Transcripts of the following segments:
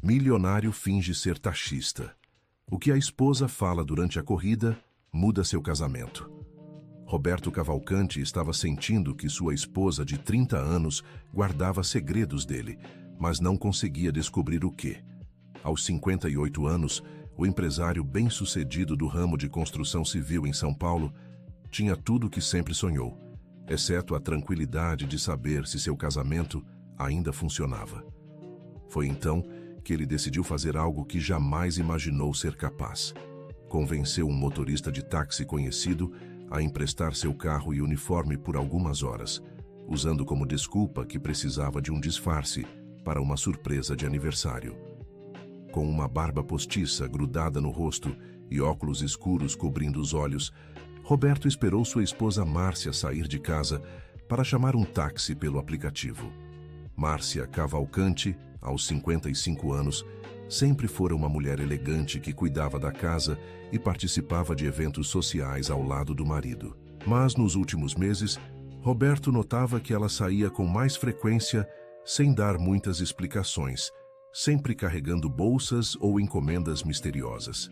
Milionário finge ser taxista. O que a esposa fala durante a corrida muda seu casamento. Roberto Cavalcante estava sentindo que sua esposa de 30 anos guardava segredos dele, mas não conseguia descobrir o quê. Aos 58 anos, o empresário bem-sucedido do ramo de construção civil em São Paulo tinha tudo o que sempre sonhou, exceto a tranquilidade de saber se seu casamento ainda funcionava. Foi então que ele decidiu fazer algo que jamais imaginou ser capaz. Convenceu um motorista de táxi conhecido a emprestar seu carro e uniforme por algumas horas, usando como desculpa que precisava de um disfarce para uma surpresa de aniversário. Com uma barba postiça grudada no rosto e óculos escuros cobrindo os olhos, Roberto esperou sua esposa Márcia sair de casa para chamar um táxi pelo aplicativo. Márcia Cavalcante, aos 55 anos, sempre fora uma mulher elegante que cuidava da casa e participava de eventos sociais ao lado do marido. Mas nos últimos meses, Roberto notava que ela saía com mais frequência sem dar muitas explicações, sempre carregando bolsas ou encomendas misteriosas.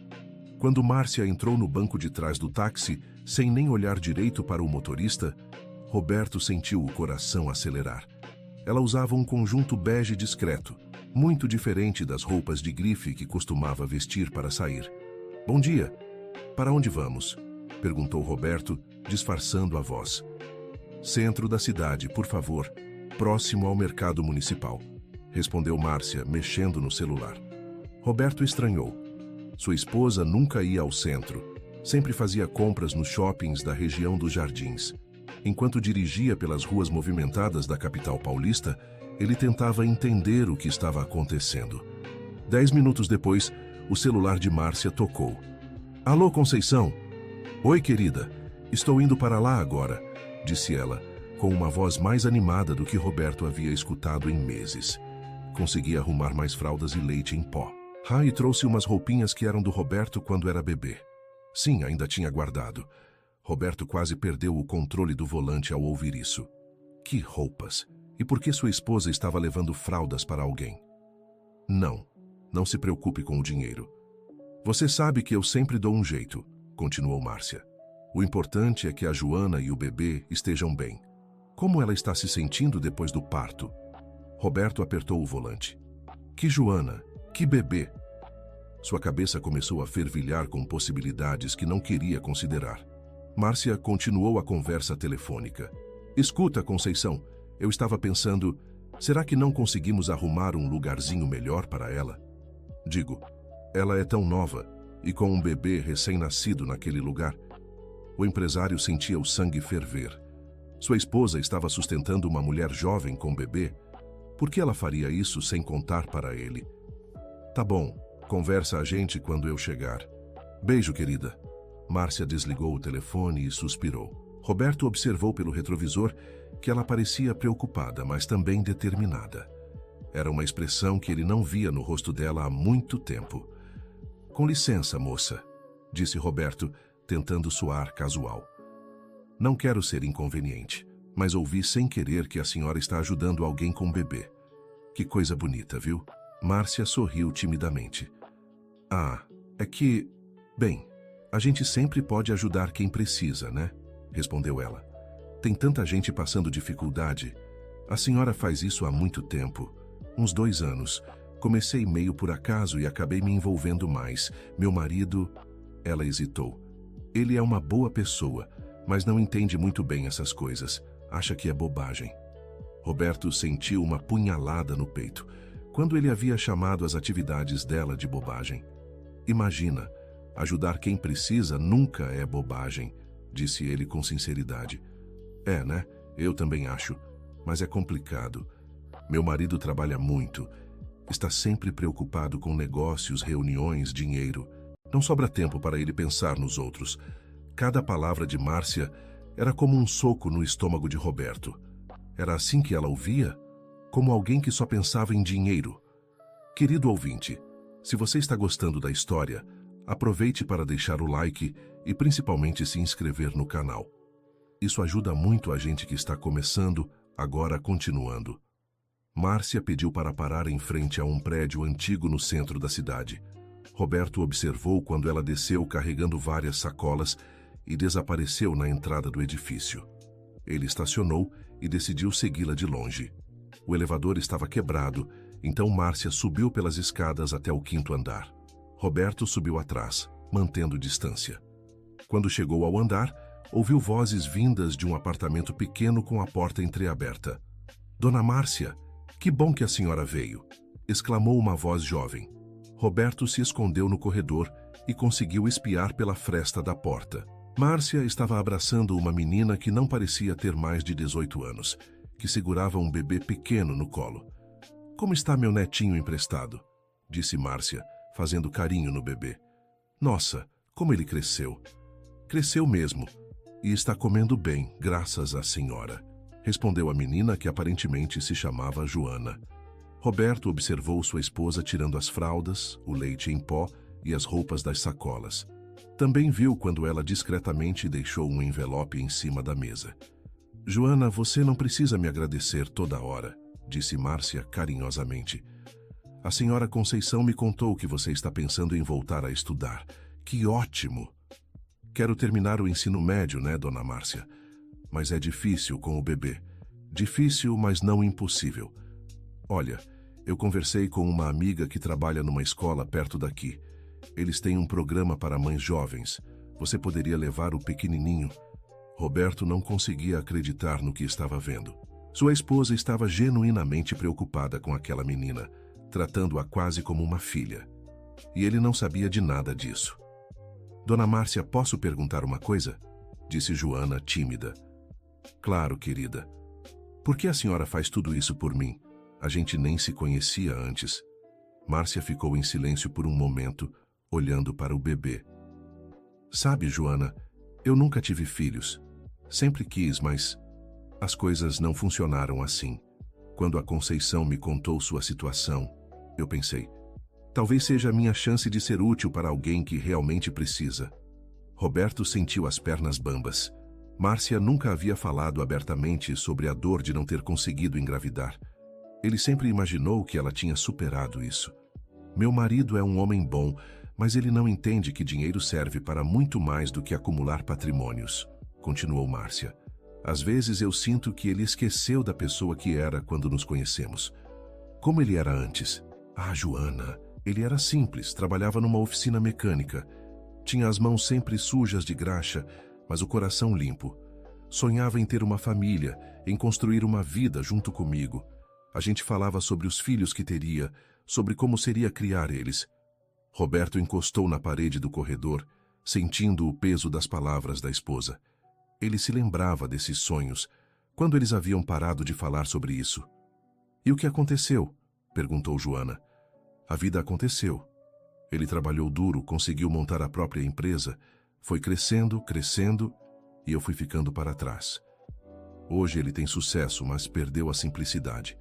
Quando Márcia entrou no banco de trás do táxi, sem nem olhar direito para o motorista, Roberto sentiu o coração acelerar. Ela usava um conjunto bege discreto, muito diferente das roupas de grife que costumava vestir para sair. "Bom dia. Para onde vamos?" perguntou Roberto, disfarçando a voz. "Centro da cidade, por favor. Próximo ao mercado municipal", respondeu Márcia, mexendo no celular. Roberto estranhou. Sua esposa nunca ia ao centro. Sempre fazia compras nos shoppings da região dos Jardins. Enquanto dirigia pelas ruas movimentadas da capital paulista, ele tentava entender o que estava acontecendo. 10 minutos depois, o celular de Márcia tocou. "Alô, Conceição?" "Oi, querida. Estou indo para lá agora", disse ela, com uma voz mais animada do que Roberto havia escutado em meses. Conseguia arrumar mais fraldas e leite em pó. E trouxe umas roupinhas que eram do Roberto quando era bebê. Sim, ainda tinha guardado. Roberto quase perdeu o controle do volante ao ouvir isso. Que roupas! E por que sua esposa estava levando fraldas para alguém? Não se preocupe com o dinheiro. Você sabe que eu sempre dou um jeito, continuou Márcia. O importante é que a Joana e o bebê estejam bem. Como ela está se sentindo depois do parto? Roberto apertou o volante. Que Joana? Que bebê? Sua cabeça começou a fervilhar com possibilidades que não queria considerar. Márcia continuou a conversa telefônica. Escuta, Conceição, eu estava pensando, será que não conseguimos arrumar um lugarzinho melhor para ela? Digo, ela é tão nova e com um bebê recém-nascido naquele lugar. O empresário sentia o sangue ferver. Sua esposa estava sustentando uma mulher jovem com bebê. Por que ela faria isso sem contar para ele? Tá bom, conversa a gente quando eu chegar. Beijo, querida. Márcia desligou o telefone e suspirou. Roberto observou pelo retrovisor que ela parecia preocupada, mas também determinada. Era uma expressão que ele não via no rosto dela há muito tempo. Com licença, moça, disse Roberto, tentando soar casual. Não quero ser inconveniente, mas ouvi sem querer que a senhora está ajudando alguém com bebê. Que coisa bonita, viu? Márcia sorriu timidamente. É que... Bem, a gente sempre pode ajudar quem precisa, né? Respondeu ela. Tem tanta gente passando dificuldade. A senhora faz isso há muito tempo. Uns 2 anos. Comecei meio por acaso e acabei me envolvendo mais. Meu marido... Ela hesitou. Ele é uma boa pessoa, mas não entende muito bem essas coisas. Acha que é bobagem. Roberto sentiu uma punhalada no peito, quando ele havia chamado as atividades dela de bobagem. Imagina, ajudar quem precisa nunca é bobagem, disse ele com sinceridade. É, né? Eu também acho, mas é complicado. Meu marido trabalha muito, está sempre preocupado com negócios, reuniões, dinheiro. Não sobra tempo para ele pensar nos outros. Cada palavra de Márcia era como um soco no estômago de Roberto. Era assim que ela ouvia? Como alguém que só pensava em dinheiro. Querido ouvinte, se você está gostando da história, aproveite para deixar o like e principalmente se inscrever no canal. Isso ajuda muito a gente que está começando, agora continuando. Márcia pediu para parar em frente a um prédio antigo no centro da cidade. Roberto observou quando ela desceu carregando várias sacolas e desapareceu na entrada do edifício. Ele estacionou e decidiu segui-la de longe. O elevador estava quebrado, então Márcia subiu pelas escadas até o 5º andar. Roberto subiu atrás, mantendo distância. Quando chegou ao andar, ouviu vozes vindas de um apartamento pequeno com a porta entreaberta. "Dona Márcia, que bom que a senhora veio!" exclamou uma voz jovem. Roberto se escondeu no corredor e conseguiu espiar pela fresta da porta. Márcia estava abraçando uma menina que não parecia ter mais de 18 anos, que segurava um bebê pequeno no colo. "Como está meu netinho emprestado?" disse Márcia, fazendo carinho no bebê. "Nossa, como ele cresceu!" "Cresceu mesmo, e está comendo bem, graças à senhora", respondeu a menina, que aparentemente se chamava Joana. Roberto observou sua esposa tirando as fraldas, o leite em pó e as roupas das sacolas. Também viu quando ela discretamente deixou um envelope em cima da mesa. "Joana, você não precisa me agradecer toda hora", disse Márcia carinhosamente. "A senhora Conceição me contou que você está pensando em voltar a estudar. Que ótimo! Quero terminar o ensino médio, né, dona Márcia? Mas é difícil com o bebê. Difícil, mas não impossível. Olha, eu conversei com uma amiga que trabalha numa escola perto daqui. Eles têm um programa para mães jovens. Você poderia levar o pequenininho." Roberto não conseguia acreditar no que estava vendo. Sua esposa estava genuinamente preocupada com aquela menina, tratando-a quase como uma filha. E ele não sabia de nada disso. "Dona Márcia, posso perguntar uma coisa?" disse Joana, tímida. "Claro, querida. Por que a senhora faz tudo isso por mim? A gente nem se conhecia antes." Márcia ficou em silêncio por um momento, olhando para o bebê. "Sabe, Joana, eu nunca tive filhos. Sempre quis, mas as coisas não funcionaram assim. Quando a Conceição me contou sua situação, eu pensei, talvez seja a minha chance de ser útil para alguém que realmente precisa." Roberto sentiu as pernas bambas. Márcia nunca havia falado abertamente sobre a dor de não ter conseguido engravidar. Ele sempre imaginou que ela tinha superado isso. "Meu marido é um homem bom, mas ele não entende que dinheiro serve para muito mais do que acumular patrimônios", continuou Márcia. "Às vezes eu sinto que ele esqueceu da pessoa que era quando nos conhecemos. Como ele era antes? Ah, Joana, ele era simples, trabalhava numa oficina mecânica. Tinha as mãos sempre sujas de graxa, mas o coração limpo. Sonhava em ter uma família, em construir uma vida junto comigo. A gente falava sobre os filhos que teria, sobre como seria criar eles." Roberto encostou na parede do corredor, sentindo o peso das palavras da esposa. Ele se lembrava desses sonhos, quando eles haviam parado de falar sobre isso. "E o que aconteceu?" perguntou Joana. "A vida aconteceu. Ele trabalhou duro, conseguiu montar a própria empresa, foi crescendo, crescendo, e eu fui ficando para trás. Hoje ele tem sucesso, mas perdeu a simplicidade.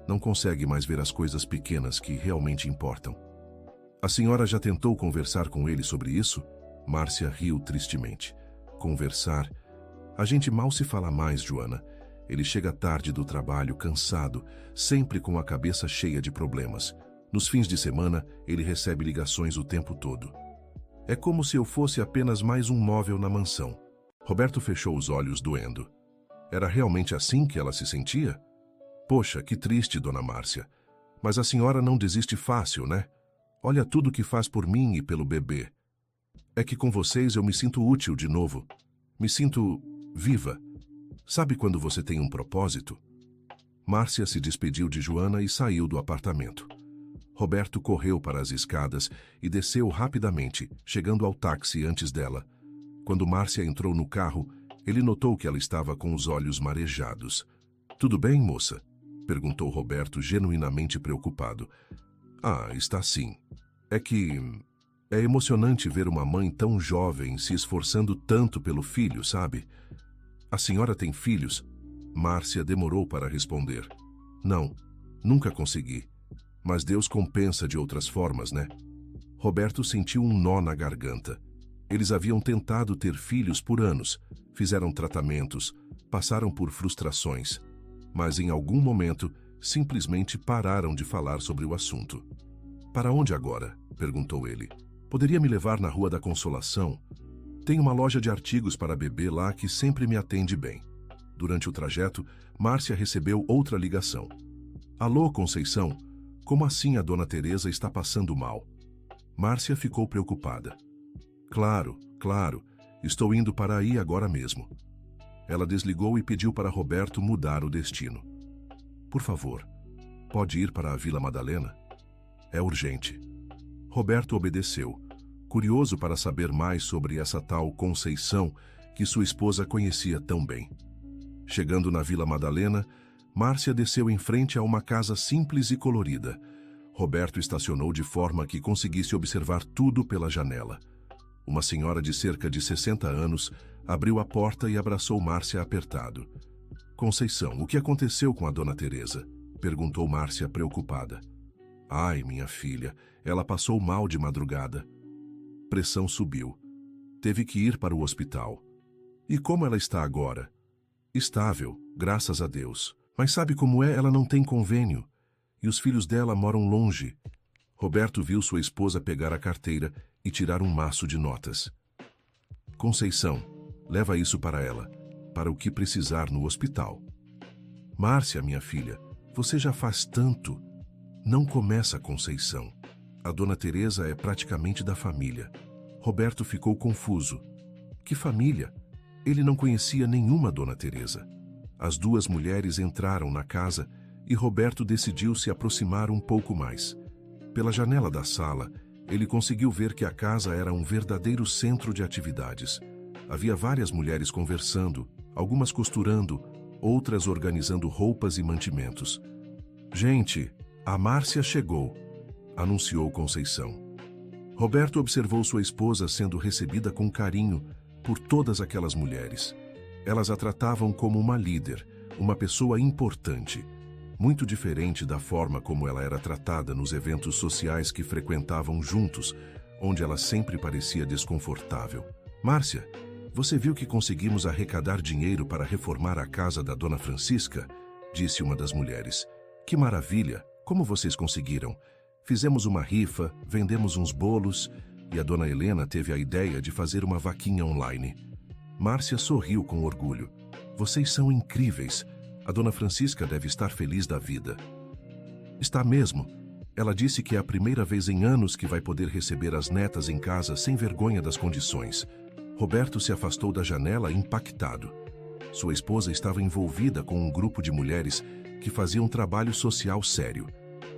Não consegue mais ver as coisas pequenas que realmente importam." "A senhora já tentou conversar com ele sobre isso?" Márcia riu tristemente. "Conversar? A gente mal se fala mais, Joana. Ele chega tarde do trabalho, cansado, sempre com a cabeça cheia de problemas. Nos fins de semana, ele recebe ligações o tempo todo. É como se eu fosse apenas mais um móvel na mansão." Roberto fechou os olhos, doendo. Era realmente assim que ela se sentia? "Poxa, que triste, dona Márcia. Mas a senhora não desiste fácil, né? Olha tudo que faz por mim e pelo bebê. É que com vocês eu me sinto útil de novo. Me sinto viva. Sabe quando você tem um propósito?" Márcia se despediu de Joana e saiu do apartamento. Roberto correu para as escadas e desceu rapidamente, chegando ao táxi antes dela. Quando Márcia entrou no carro, ele notou que ela estava com os olhos marejados. "Tudo bem, moça?" perguntou Roberto, genuinamente preocupado. "Ah, está sim. É que é emocionante ver uma mãe tão jovem se esforçando tanto pelo filho, sabe?" "A senhora tem filhos?" Márcia demorou para responder. "Não, nunca consegui. Mas Deus compensa de outras formas, né?" Roberto sentiu um nó na garganta. Eles haviam tentado ter filhos por anos, fizeram tratamentos, passaram por frustrações. Mas em algum momento simplesmente pararam de falar sobre o assunto. Para onde agora? Perguntou ele. Poderia me levar na Rua da Consolação? Tem uma loja de artigos para bebê lá que sempre me atende bem. Durante o trajeto, Márcia recebeu outra ligação. Alô, Conceição? Como assim a dona Teresa está passando mal? Márcia ficou preocupada. Claro, estou indo para aí agora mesmo. Ela desligou e pediu para Roberto mudar o destino. Por favor, pode ir para a Vila Madalena? É urgente. Roberto obedeceu, curioso para saber mais sobre essa tal Conceição que sua esposa conhecia tão bem. Chegando na Vila Madalena, Márcia desceu em frente a uma casa simples e colorida. Roberto estacionou de forma que conseguisse observar tudo pela janela. Uma senhora de cerca de 60 anos abriu a porta e abraçou Márcia apertado. Conceição, o que aconteceu com a dona Teresa? Perguntou Márcia preocupada. Ai, minha filha, ela passou mal de madrugada. Pressão subiu. Teve que ir para o hospital. E como ela está agora? Estável, graças a Deus. Mas sabe como é? Ela não tem convênio. E os filhos dela moram longe. Roberto viu sua esposa pegar a carteira e tirar um maço de notas. Conceição, leva isso para ela, para o que precisar no hospital. Márcia, minha filha, você já faz tanto. Não começa, Conceição. A dona Teresa é praticamente da família. Roberto ficou confuso. Que família? Ele não conhecia nenhuma dona Teresa. As duas mulheres entraram na casa e Roberto decidiu se aproximar um pouco mais. Pela janela da sala, ele conseguiu ver que a casa era um verdadeiro centro de atividades. Havia várias mulheres conversando, algumas costurando, outras organizando roupas e mantimentos. Gente, a Márcia chegou, anunciou Conceição. Roberto observou sua esposa sendo recebida com carinho por todas aquelas mulheres. Elas a tratavam como uma líder, uma pessoa importante, muito diferente da forma como ela era tratada nos eventos sociais que frequentavam juntos, onde ela sempre parecia desconfortável. Márcia, você viu que conseguimos arrecadar dinheiro para reformar a casa da dona Francisca? Disse uma das mulheres. Que maravilha! Como vocês conseguiram? Fizemos uma rifa, vendemos uns bolos e a dona Helena teve a ideia de fazer uma vaquinha online. Márcia sorriu com orgulho. Vocês são incríveis. A dona Francisca deve estar feliz da vida. Está mesmo. Ela disse que é a primeira vez em anos que vai poder receber as netas em casa sem vergonha das condições. Roberto se afastou da janela impactado. Sua esposa estava envolvida com um grupo de mulheres que faziam um trabalho social sério.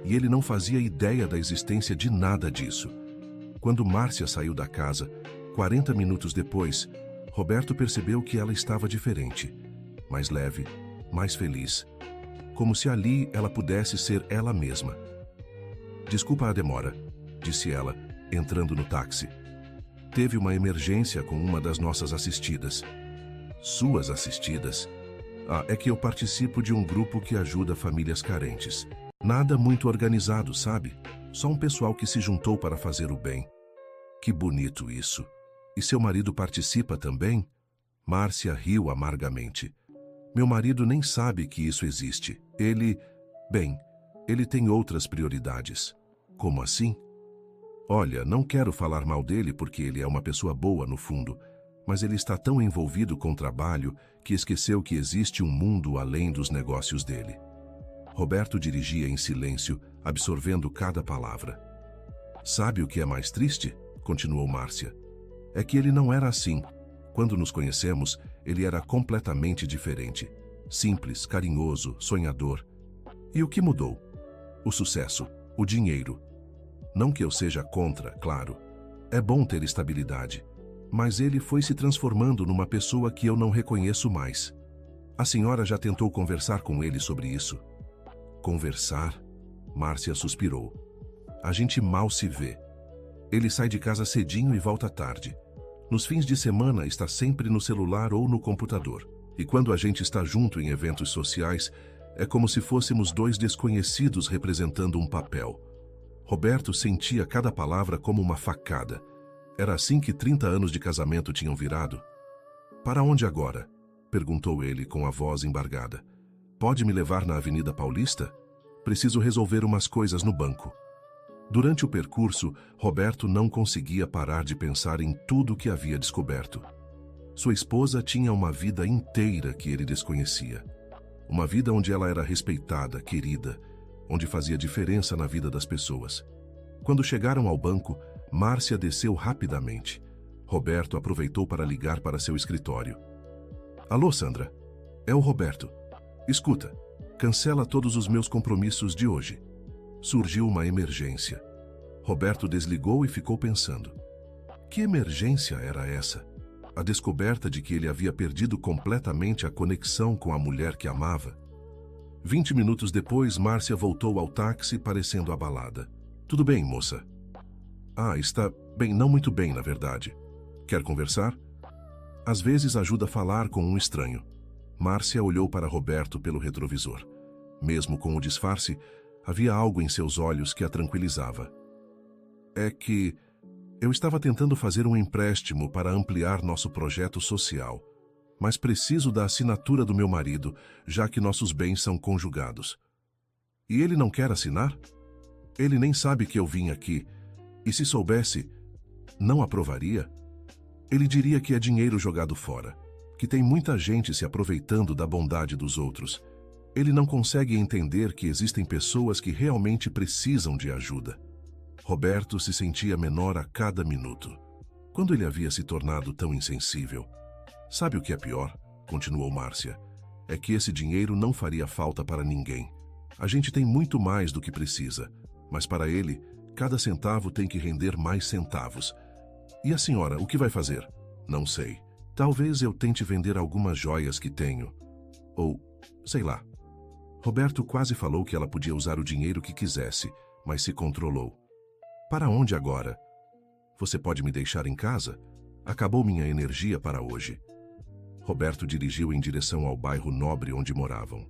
E ele não fazia ideia da existência de nada disso. Quando Márcia saiu da casa, 40 minutos depois, Roberto percebeu que ela estava diferente. Mais leve, mais feliz. Como se ali ela pudesse ser ela mesma. Desculpa a demora, disse ela, entrando no táxi. Teve uma emergência com uma das nossas assistidas. Suas assistidas? É que eu participo de um grupo que ajuda famílias carentes. Nada muito organizado, sabe? Só um pessoal que se juntou para fazer o bem. Que bonito isso. E seu marido participa também? Márcia riu amargamente. Meu marido nem sabe que isso existe. Ele tem outras prioridades. Como assim? Olha, não quero falar mal dele porque ele é uma pessoa boa no fundo, mas ele está tão envolvido com o trabalho que esqueceu que existe um mundo além dos negócios dele. Roberto dirigia em silêncio, absorvendo cada palavra. Sabe o que é mais triste? Continuou Márcia. É que ele não era assim. Quando nos conhecemos, ele era completamente diferente. Simples, carinhoso, sonhador. E o que mudou? O sucesso, o dinheiro. Não que eu seja contra, claro. É bom ter estabilidade. Mas ele foi se transformando numa pessoa que eu não reconheço mais. A senhora já tentou conversar com ele sobre isso? Conversar? Márcia suspirou. A gente mal se vê. Ele sai de casa cedinho e volta tarde. Nos fins de semana está sempre no celular ou no computador. E quando a gente está junto em eventos sociais, é como se fôssemos dois desconhecidos representando um papel. Roberto sentia cada palavra como uma facada. Era assim que 30 anos de casamento tinham virado. Para onde agora? Perguntou ele com a voz embargada. Pode me levar na Avenida Paulista? Preciso resolver umas coisas no banco. Durante o percurso, Roberto não conseguia parar de pensar em tudo o que havia descoberto. Sua esposa tinha uma vida inteira que ele desconhecia. Uma vida onde ela era respeitada, querida, onde fazia diferença na vida das pessoas. Quando chegaram ao banco, Márcia desceu rapidamente. Roberto aproveitou para ligar para seu escritório. Alô, Sandra? É o Roberto. Escuta, cancela todos os meus compromissos de hoje. Surgiu uma emergência. Roberto desligou e ficou pensando. Que emergência era essa? A descoberta de que ele havia perdido completamente a conexão com a mulher que amava. 20 minutos depois, Márcia voltou ao táxi parecendo abalada. Tudo bem, moça? Ah, está bem, não muito bem, na verdade. Quer conversar? Às vezes ajuda a falar com um estranho. Márcia olhou para Roberto pelo retrovisor. Mesmo com o disfarce, havia algo em seus olhos que a tranquilizava. É que eu estava tentando fazer um empréstimo para ampliar nosso projeto social, mas preciso da assinatura do meu marido, já que nossos bens são conjugados. E ele não quer assinar? Ele nem sabe que eu vim aqui, e se soubesse, não aprovaria? Ele diria que é dinheiro jogado fora, que tem muita gente se aproveitando da bondade dos outros. Ele não consegue entender que existem pessoas que realmente precisam de ajuda. Roberto se sentia menor a cada minuto. Quando ele havia se tornado tão insensível? Sabe o que é pior? Continuou Márcia. É que esse dinheiro não faria falta para ninguém. A gente tem muito mais do que precisa, mas para ele, cada centavo tem que render mais centavos. E a senhora, o que vai fazer? Não sei. Talvez eu tente vender algumas joias que tenho. Ou, sei lá. Roberto quase falou que ela podia usar o dinheiro que quisesse, mas se controlou. Para onde agora? Você pode me deixar em casa? Acabou minha energia para hoje. Roberto dirigiu em direção ao bairro nobre onde moravam.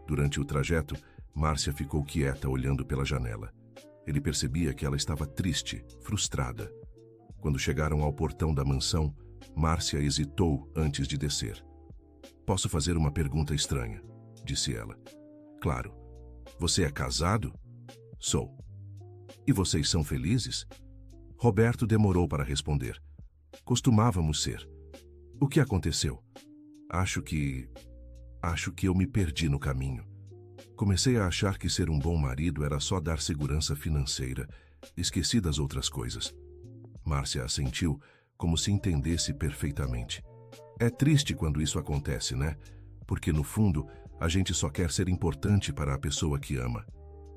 Durante o trajeto, Márcia ficou quieta olhando pela janela. Ele percebia que ela estava triste, frustrada. Quando chegaram ao portão da mansão, Márcia hesitou antes de descer. Posso fazer uma pergunta estranha, disse ela. Claro. Você é casado? Sou. E vocês são felizes? Roberto demorou para responder. Costumávamos ser. O que aconteceu? Acho que eu me perdi no caminho. Comecei a achar que ser um bom marido era só dar segurança financeira. Esqueci das outras coisas. Márcia assentiu, como se entendesse perfeitamente. É triste quando isso acontece, né? Porque, no fundo, a gente só quer ser importante para a pessoa que ama.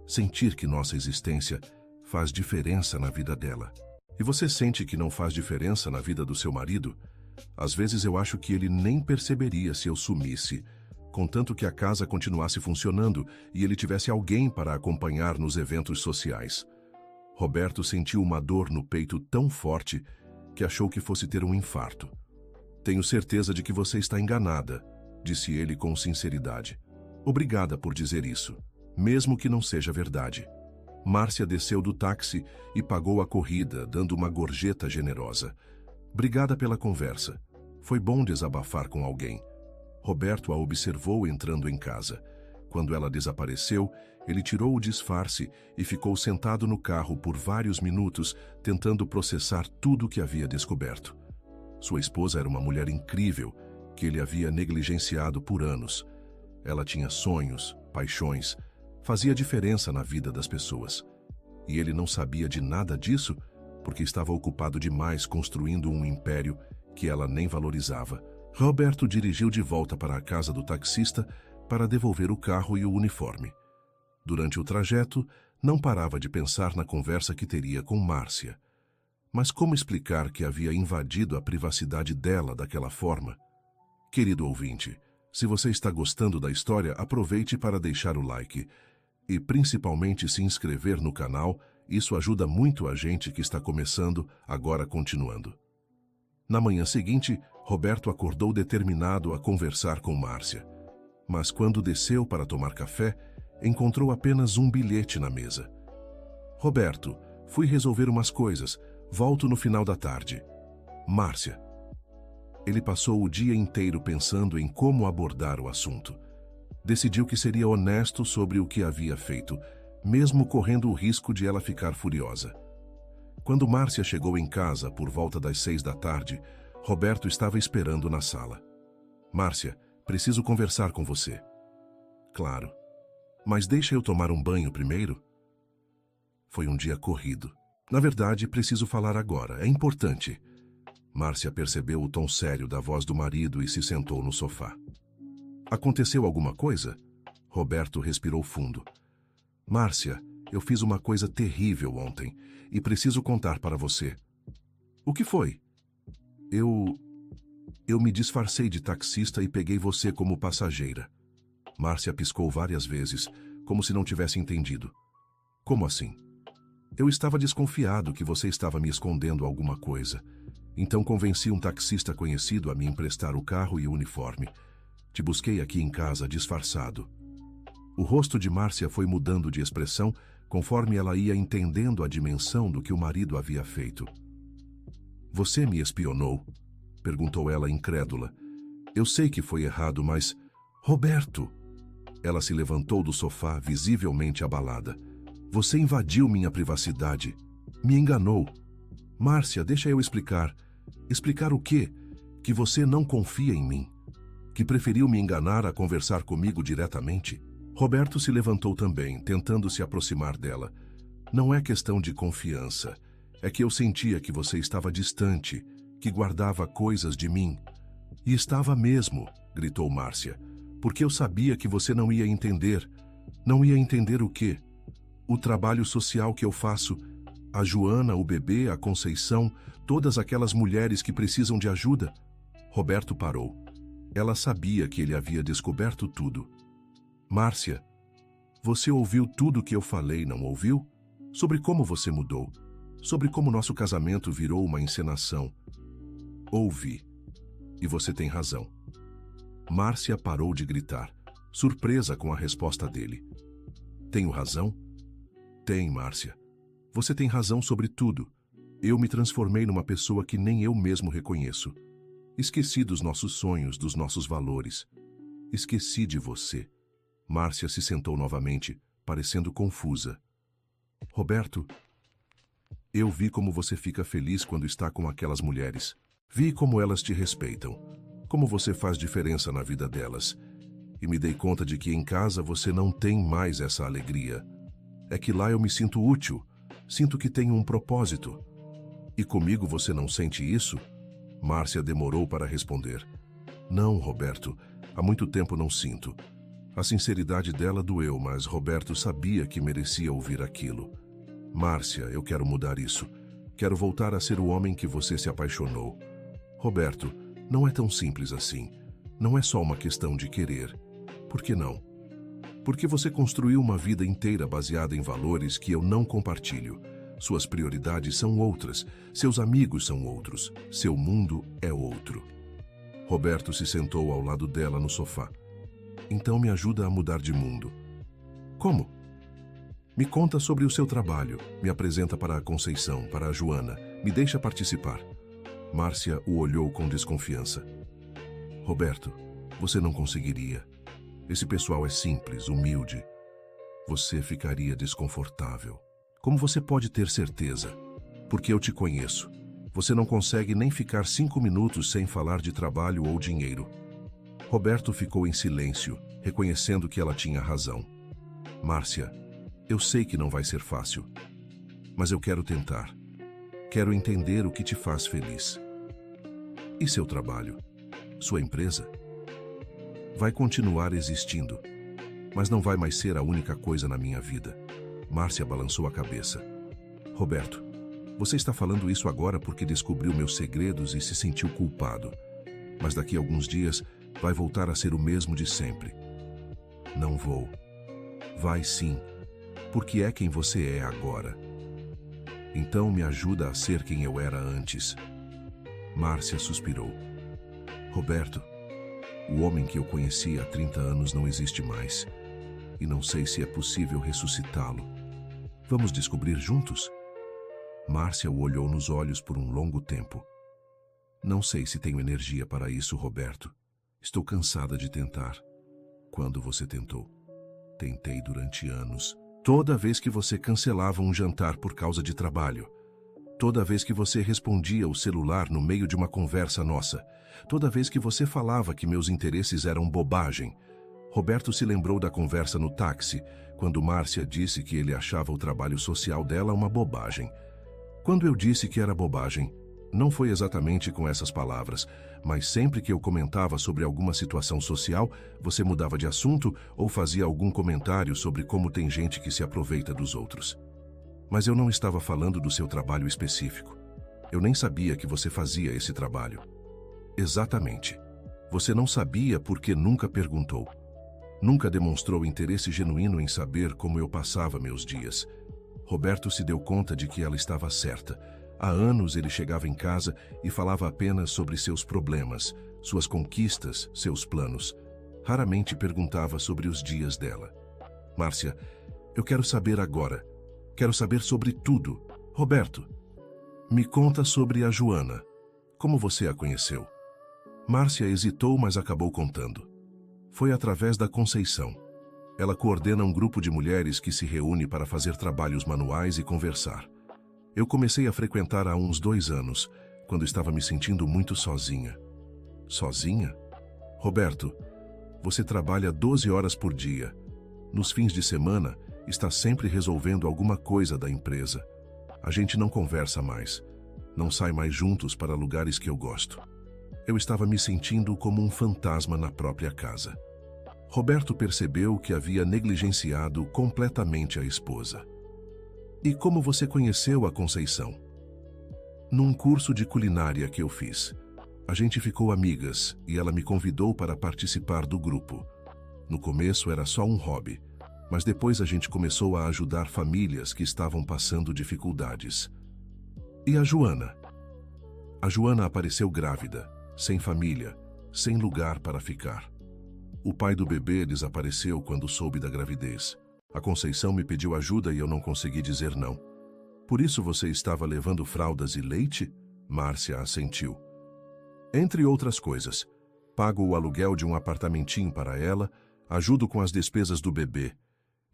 Sentir que nossa existência faz diferença na vida dela. E você sente que não faz diferença na vida do seu marido? Às vezes eu acho que ele nem perceberia se eu sumisse, contanto que a casa continuasse funcionando e ele tivesse alguém para acompanhar nos eventos sociais. Roberto sentiu uma dor no peito tão forte que achou que fosse ter um infarto. Tenho certeza de que você está enganada, disse ele com sinceridade. Obrigada por dizer isso, mesmo que não seja verdade. Márcia desceu do táxi e pagou a corrida, dando uma gorjeta generosa. Obrigada pela conversa. Foi bom desabafar com alguém. Roberto a observou entrando em casa. Quando ela desapareceu, ele tirou o disfarce e ficou sentado no carro por vários minutos, tentando processar tudo o que havia descoberto. Sua esposa era uma mulher incrível, que ele havia negligenciado por anos. Ela tinha sonhos, paixões, fazia diferença na vida das pessoas. E ele não sabia de nada disso porque estava ocupado demais construindo um império que ela nem valorizava. Roberto dirigiu de volta para a casa do taxista para devolver o carro e o uniforme. Durante o trajeto, não parava de pensar na conversa que teria com Márcia. Mas como explicar que havia invadido a privacidade dela daquela forma? Querido ouvinte, se você está gostando da história, aproveite para deixar o like e principalmente se inscrever no canal. Isso ajuda muito a gente que está começando, agora continuando. Na manhã seguinte, Roberto acordou determinado a conversar com Márcia. Mas quando desceu para tomar café, encontrou apenas um bilhete na mesa. Roberto, fui resolver umas coisas. Volto no final da tarde. Márcia. Ele passou o dia inteiro pensando em como abordar o assunto. Decidiu que seria honesto sobre o que havia feito, mesmo correndo o risco de ela ficar furiosa. Quando Márcia chegou em casa por volta das 6 da tarde, Roberto estava esperando na sala. Márcia, preciso conversar com você. Claro. Mas deixa eu tomar um banho primeiro? Foi um dia corrido. Na verdade, preciso falar agora. É importante. Márcia percebeu o tom sério da voz do marido e se sentou no sofá. Aconteceu alguma coisa? Roberto respirou fundo. Márcia, eu fiz uma coisa terrível ontem e preciso contar para você. O que foi? Eu me disfarcei de taxista e peguei você como passageira. Márcia piscou várias vezes, como se não tivesse entendido. Como assim? Eu estava desconfiado que você estava me escondendo alguma coisa. Então convenci um taxista conhecido a me emprestar o carro e o uniforme. Te busquei aqui em casa disfarçado. O rosto de Márcia foi mudando de expressão conforme ela ia entendendo a dimensão do que o marido havia feito. Você me espionou? Perguntou ela incrédula. Eu sei que foi errado, mas... Roberto! Ela se levantou do sofá, visivelmente abalada. Você invadiu minha privacidade. Me enganou. Márcia, deixa eu explicar. Explicar o quê? Que você não confia em mim. Que preferiu me enganar a conversar comigo diretamente? Roberto se levantou também, tentando se aproximar dela. Não é questão de confiança. É que eu sentia que você estava distante, que guardava coisas de mim. E estava mesmo, gritou Márcia, porque eu sabia que você não ia entender. Não ia entender o quê? O trabalho social que eu faço, a Joana, o bebê, a Conceição, todas aquelas mulheres que precisam de ajuda. Roberto parou. Ela sabia que ele havia descoberto tudo. Márcia, você ouviu tudo o que eu falei, não ouviu? Sobre como você mudou. Sobre como nosso casamento virou uma encenação. Ouvi. E você tem razão. Márcia parou de gritar, surpresa com a resposta dele. Tenho razão? Tem, Márcia. Você tem razão sobre tudo. Eu me transformei numa pessoa que nem eu mesmo reconheço. Esqueci dos nossos sonhos, dos nossos valores. Esqueci de você. Márcia se sentou novamente, parecendo confusa. Roberto, eu vi como você fica feliz quando está com aquelas mulheres. Vi como elas te respeitam, como você faz diferença na vida delas. E me dei conta de que em casa você não tem mais essa alegria. É que lá eu me sinto útil, sinto que tenho um propósito. E comigo você não sente isso? Márcia demorou para responder. Não, Roberto, há muito tempo não sinto. A sinceridade dela doeu, mas Roberto sabia que merecia ouvir aquilo. Márcia, eu quero mudar isso. Quero voltar a ser o homem que você se apaixonou. Roberto, não é tão simples assim. Não é só uma questão de querer. Por que não? Porque você construiu uma vida inteira baseada em valores que eu não compartilho. Suas prioridades são outras, seus amigos são outros, seu mundo é outro. Roberto se sentou ao lado dela no sofá. Então me ajuda a mudar de mundo. Como? Me conta sobre o seu trabalho, me apresenta para a Conceição, para a Joana, me deixa participar. Márcia o olhou com desconfiança. Roberto, você não conseguiria. Esse pessoal é simples, humilde. Você ficaria desconfortável. Como você pode ter certeza? Porque eu te conheço. Você não consegue nem ficar 5 minutos sem falar de trabalho ou dinheiro. Roberto ficou em silêncio, reconhecendo que ela tinha razão. Márcia, eu sei que não vai ser fácil, mas eu quero tentar. Quero entender o que te faz feliz. E seu trabalho? Sua empresa? Vai continuar existindo, mas não vai mais ser a única coisa na minha vida. Márcia balançou a cabeça. Roberto, você está falando isso agora porque descobriu meus segredos e se sentiu culpado. Mas daqui a alguns dias vai voltar a ser o mesmo de sempre. Não vou. Vai sim, porque é quem você é agora. Então me ajuda a ser quem eu era antes. Márcia suspirou. Roberto, o homem que eu conheci há 30 anos não existe mais. E não sei se é possível ressuscitá-lo. Vamos descobrir juntos? Márcia o olhou nos olhos por um longo tempo. Não sei se tenho energia para isso, Roberto. Estou cansada de tentar. quando você tentou. Tentei durante anos. Toda vez que você cancelava um jantar por causa de trabalho. Toda vez que você respondia o celular no meio de uma conversa nossa. Toda vez que você falava que meus interesses eram bobagem. Roberto se lembrou da conversa no táxi, quando Márcia disse que ele achava o trabalho social dela uma bobagem. Quando eu disse que era bobagem, não foi exatamente com essas palavras, mas sempre que eu comentava sobre alguma situação social, você mudava de assunto ou fazia algum comentário sobre como tem gente que se aproveita dos outros. Mas eu não estava falando do seu trabalho específico. Eu nem sabia que você fazia esse trabalho. Exatamente. Você não sabia porque nunca perguntou. Nunca demonstrou interesse genuíno em saber como eu passava meus dias. Roberto se deu conta de que ela estava certa. Há anos ele chegava em casa e falava apenas sobre seus problemas, suas conquistas, seus planos. Raramente perguntava sobre os dias dela. Márcia, eu quero saber agora. Quero saber sobre tudo. Roberto, me conta sobre a Joana. Como você a conheceu? Márcia hesitou, mas acabou contando. Foi através da Conceição. Ela coordena um grupo de mulheres que se reúne para fazer trabalhos manuais e conversar. Eu comecei a frequentar há uns 2 anos, quando estava me sentindo muito sozinha. Sozinha? Roberto, você trabalha 12 horas por dia. Nos fins de semana, está sempre resolvendo alguma coisa da empresa. A gente não conversa mais. Não sai mais juntos para lugares que eu gosto. Eu estava me sentindo como um fantasma na própria casa. Roberto percebeu que havia negligenciado completamente a esposa. E como você conheceu a Conceição? Num curso de culinária que eu fiz. A gente ficou amigas e ela me convidou para participar do grupo. No começo era só um hobby, mas depois a gente começou a ajudar famílias que estavam passando dificuldades. E a Joana? A Joana apareceu grávida, sem família, sem lugar para ficar. O pai do bebê desapareceu quando soube da gravidez. A Conceição me pediu ajuda e eu não consegui dizer não. Por isso você estava levando fraldas e leite? Márcia assentiu. Entre outras coisas, pago o aluguel de um apartamentinho para ela, ajudo com as despesas do bebê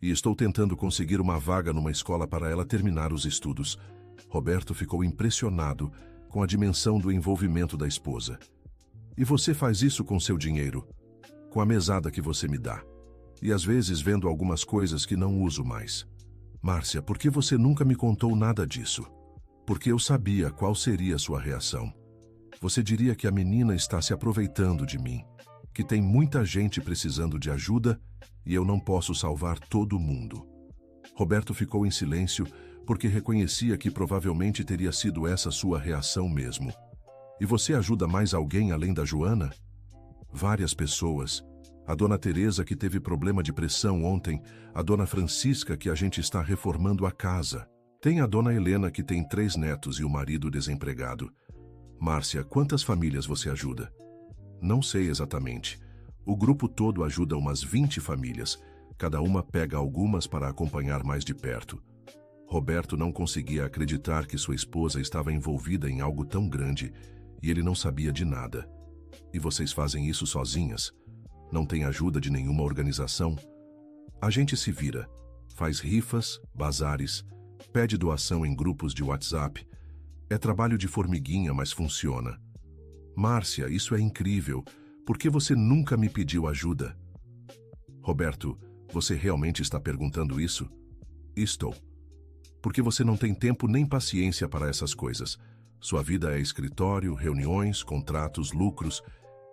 e estou tentando conseguir uma vaga numa escola para ela terminar os estudos. Roberto ficou impressionado com a dimensão do envolvimento da esposa. E você faz isso com seu dinheiro, com a mesada que você me dá. E às vezes vendo algumas coisas que não uso mais. Márcia, por que você nunca me contou nada disso? Porque eu sabia qual seria a sua reação. Você diria que a menina está se aproveitando de mim, que tem muita gente precisando de ajuda e eu não posso salvar todo mundo. Roberto ficou em silêncio porque reconhecia que provavelmente teria sido essa sua reação mesmo. E você ajuda mais alguém além da Joana? Várias pessoas. A dona Teresa, que teve problema de pressão ontem, a dona Francisca, que a gente está reformando a casa. Tem a dona Helena, que tem 3 netos e o marido desempregado. Márcia, quantas famílias você ajuda? Não sei exatamente. O grupo todo ajuda umas 20 famílias. Cada uma pega algumas para acompanhar mais de perto. Roberto não conseguia acreditar que sua esposa estava envolvida em algo tão grande e ele não sabia de nada. E vocês fazem isso sozinhas? Não tem ajuda de nenhuma organização? A gente se vira, faz rifas, bazares, pede doação em grupos de WhatsApp. É trabalho de formiguinha, mas funciona. Márcia, isso é incrível. Por que você nunca me pediu ajuda? Roberto, você realmente está perguntando isso? Estou. Porque você não tem tempo nem paciência para essas coisas. Sua vida é escritório, reuniões, contratos, lucros.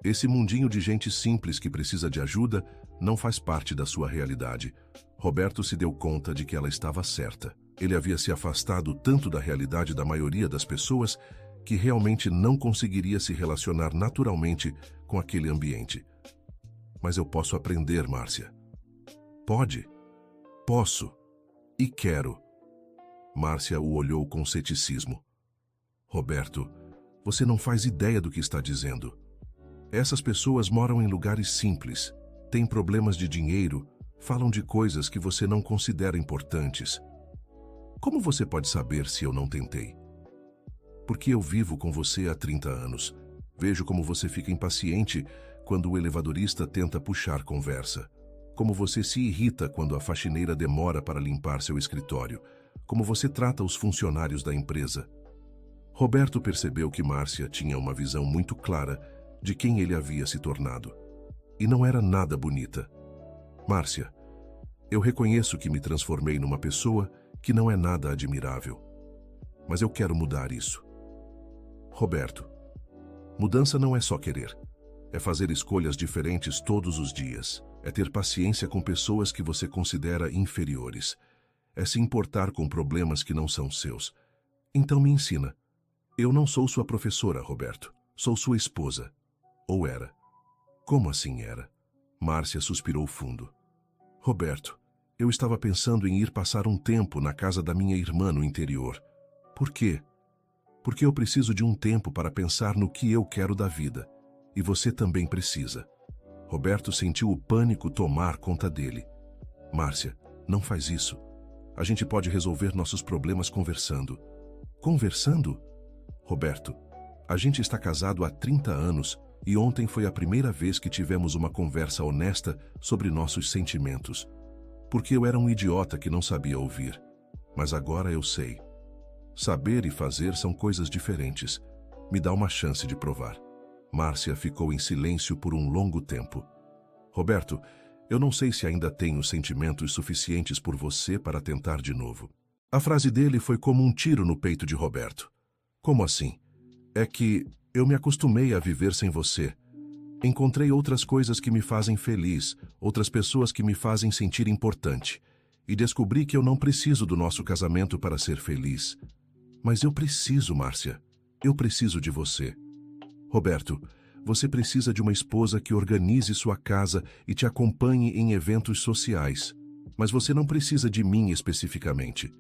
Esse mundinho de gente simples que precisa de ajuda não faz parte da sua realidade. Roberto se deu conta de que ela estava certa. Ele havia se afastado tanto da realidade da maioria das pessoas que realmente não conseguiria se relacionar naturalmente com aquele ambiente. Mas eu posso aprender, Márcia. Pode? Posso. E quero. Márcia o olhou com ceticismo. Roberto, você não faz ideia do que está dizendo. Essas pessoas moram em lugares simples, têm problemas de dinheiro, falam de coisas que você não considera importantes. Como você pode saber se eu não tentei? Porque eu vivo com você há 30 anos. Vejo como você fica impaciente quando o elevadorista tenta puxar conversa. como você se irrita quando a faxineira demora para limpar seu escritório, como você trata os funcionários da empresa. Roberto percebeu que Márcia tinha uma visão muito clara de quem ele havia se tornado. E não era nada bonita. Márcia, eu reconheço que me transformei numa pessoa que não é nada admirável. Mas eu quero mudar isso. Roberto, mudança não é só querer. É fazer escolhas diferentes todos os dias. É ter paciência com pessoas que você considera inferiores. É se importar com problemas que não são seus. Então me ensina. Eu não sou sua professora, Roberto. Sou sua esposa. Ou era. Como assim era? Márcia suspirou fundo. Roberto, eu estava pensando em ir passar um tempo na casa da minha irmã no interior. Por quê? Porque eu preciso de um tempo para pensar no que eu quero da vida. E você também precisa. Roberto sentiu o pânico tomar conta dele. Márcia, não faz isso. A gente pode resolver nossos problemas conversando. Conversando? Roberto, a gente está casado há 30 anos e ontem foi a primeira vez que tivemos uma conversa honesta sobre nossos sentimentos. Porque eu era um idiota que não sabia ouvir. Mas agora eu sei. Saber e fazer são coisas diferentes. Me dá uma chance de provar. Márcia ficou em silêncio por um longo tempo. Roberto, eu não sei se ainda tenho sentimentos suficientes por você para tentar de novo. A frase dele foi como um tiro no peito de Roberto. Como assim? É que eu me acostumei a viver sem você. Encontrei outras coisas que me fazem feliz, outras pessoas que me fazem sentir importante. E descobri que eu não preciso do nosso casamento para ser feliz. Mas eu preciso, Márcia. Eu preciso de você. Roberto, você precisa de uma esposa que organize sua casa e te acompanhe em eventos sociais. Mas você não precisa de mim especificamente.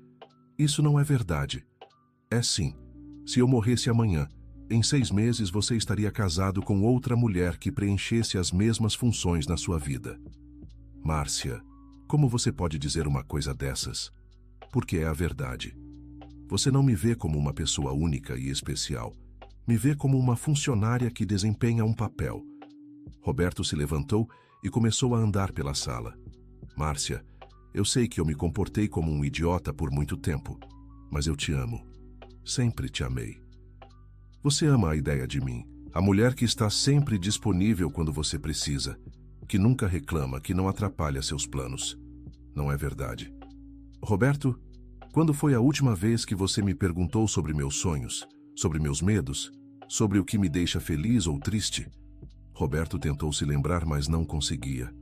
Isso não é verdade. É sim. Se eu morresse amanhã, em 6 meses você estaria casado com outra mulher que preenchesse as mesmas funções na sua vida. Márcia, como você pode dizer uma coisa dessas? Porque é a verdade. Você não me vê como uma pessoa única e especial. Me vê como uma funcionária que desempenha um papel. Roberto se levantou e começou a andar pela sala. Márcia, eu sei que eu me comportei como um idiota por muito tempo, mas eu te amo. Sempre te amei. Você ama a ideia de mim, a mulher que está sempre disponível quando você precisa, que nunca reclama, que não atrapalha seus planos. Não é verdade? Roberto, quando foi a última vez que você me perguntou sobre meus sonhos, sobre meus medos, sobre o que me deixa feliz ou triste? Roberto tentou se lembrar, mas não conseguia.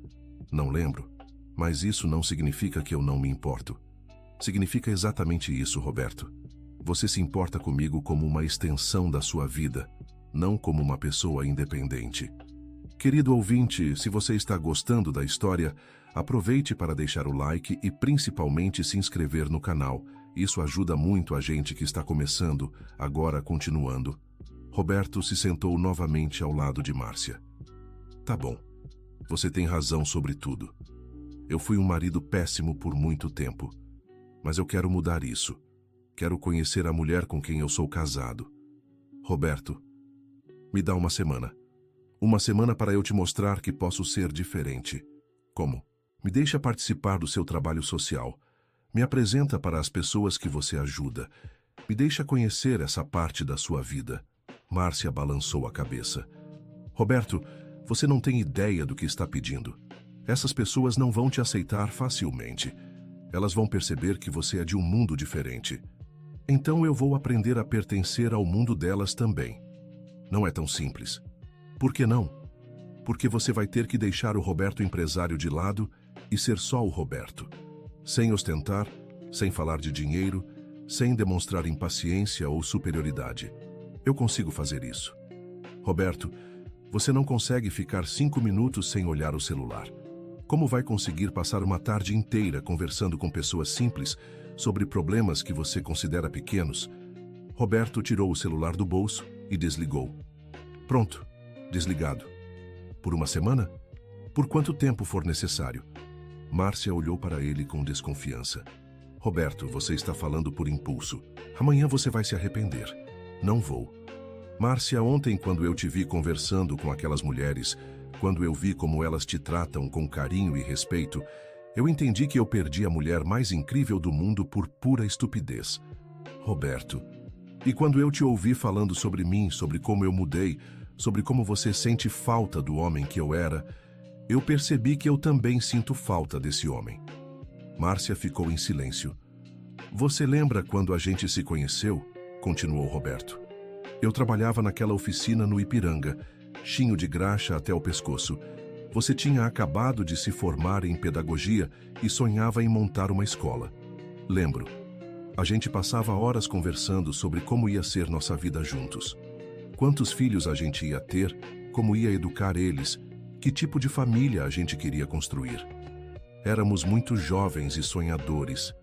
Não lembro, mas isso não significa que eu não me importo. Significa exatamente isso, Roberto. Você se importa comigo como uma extensão da sua vida, não como uma pessoa independente. Querido ouvinte, se você está gostando da história, aproveite para deixar o like e principalmente se inscrever no canal. Isso ajuda muito a gente que está começando, agora continuando. Roberto se sentou novamente ao lado de Márcia. Tá bom, você tem razão sobre tudo. Eu fui um marido péssimo por muito tempo, mas eu quero mudar isso. Quero conhecer a mulher com quem eu sou casado. Roberto, me dá uma semana. Uma semana para eu te mostrar que posso ser diferente. Como? Me deixa participar do seu trabalho social. Me apresenta para as pessoas que você ajuda. Me deixa conhecer essa parte da sua vida. Márcia balançou a cabeça. Roberto, você não tem ideia do que está pedindo. Essas pessoas não vão te aceitar facilmente. Elas vão perceber que você é de um mundo diferente. Então eu vou aprender a pertencer ao mundo delas também. Não é tão simples. Por que não? Porque você vai ter que deixar o Roberto empresário de lado e ser só o Roberto. Sem ostentar, sem falar de dinheiro, sem demonstrar impaciência ou superioridade. Eu consigo fazer isso. Roberto, você não consegue ficar 5 minutos sem olhar o celular. Como vai conseguir passar uma tarde inteira conversando com pessoas simples sobre problemas que você considera pequenos? Roberto tirou o celular do bolso e desligou. Pronto, desligado. Por uma semana? Por quanto tempo for necessário? Márcia olhou para ele com desconfiança. Roberto, você está falando por impulso. Amanhã você vai se arrepender. Não vou. Márcia, ontem quando eu te vi conversando com aquelas mulheres, Quando eu vi como elas te tratam com carinho e respeito, eu entendi que eu perdi a mulher mais incrível do mundo por pura estupidez. Roberto, e quando eu te ouvi falando sobre mim, sobre como eu mudei, sobre como você sente falta do homem que eu era, eu percebi que eu também sinto falta desse homem. Márcia ficou em silêncio. Você lembra quando a gente se conheceu? Continuou Roberto. Eu trabalhava naquela oficina no Ipiranga, chinho de graxa até o pescoço. Você tinha acabado de se formar em pedagogia e sonhava em montar uma escola. Lembro. A gente passava horas conversando sobre como ia ser nossa vida juntos. Quantos filhos a gente ia ter, como ia educar eles, que tipo de família a gente queria construir. Éramos muito jovens e sonhadores.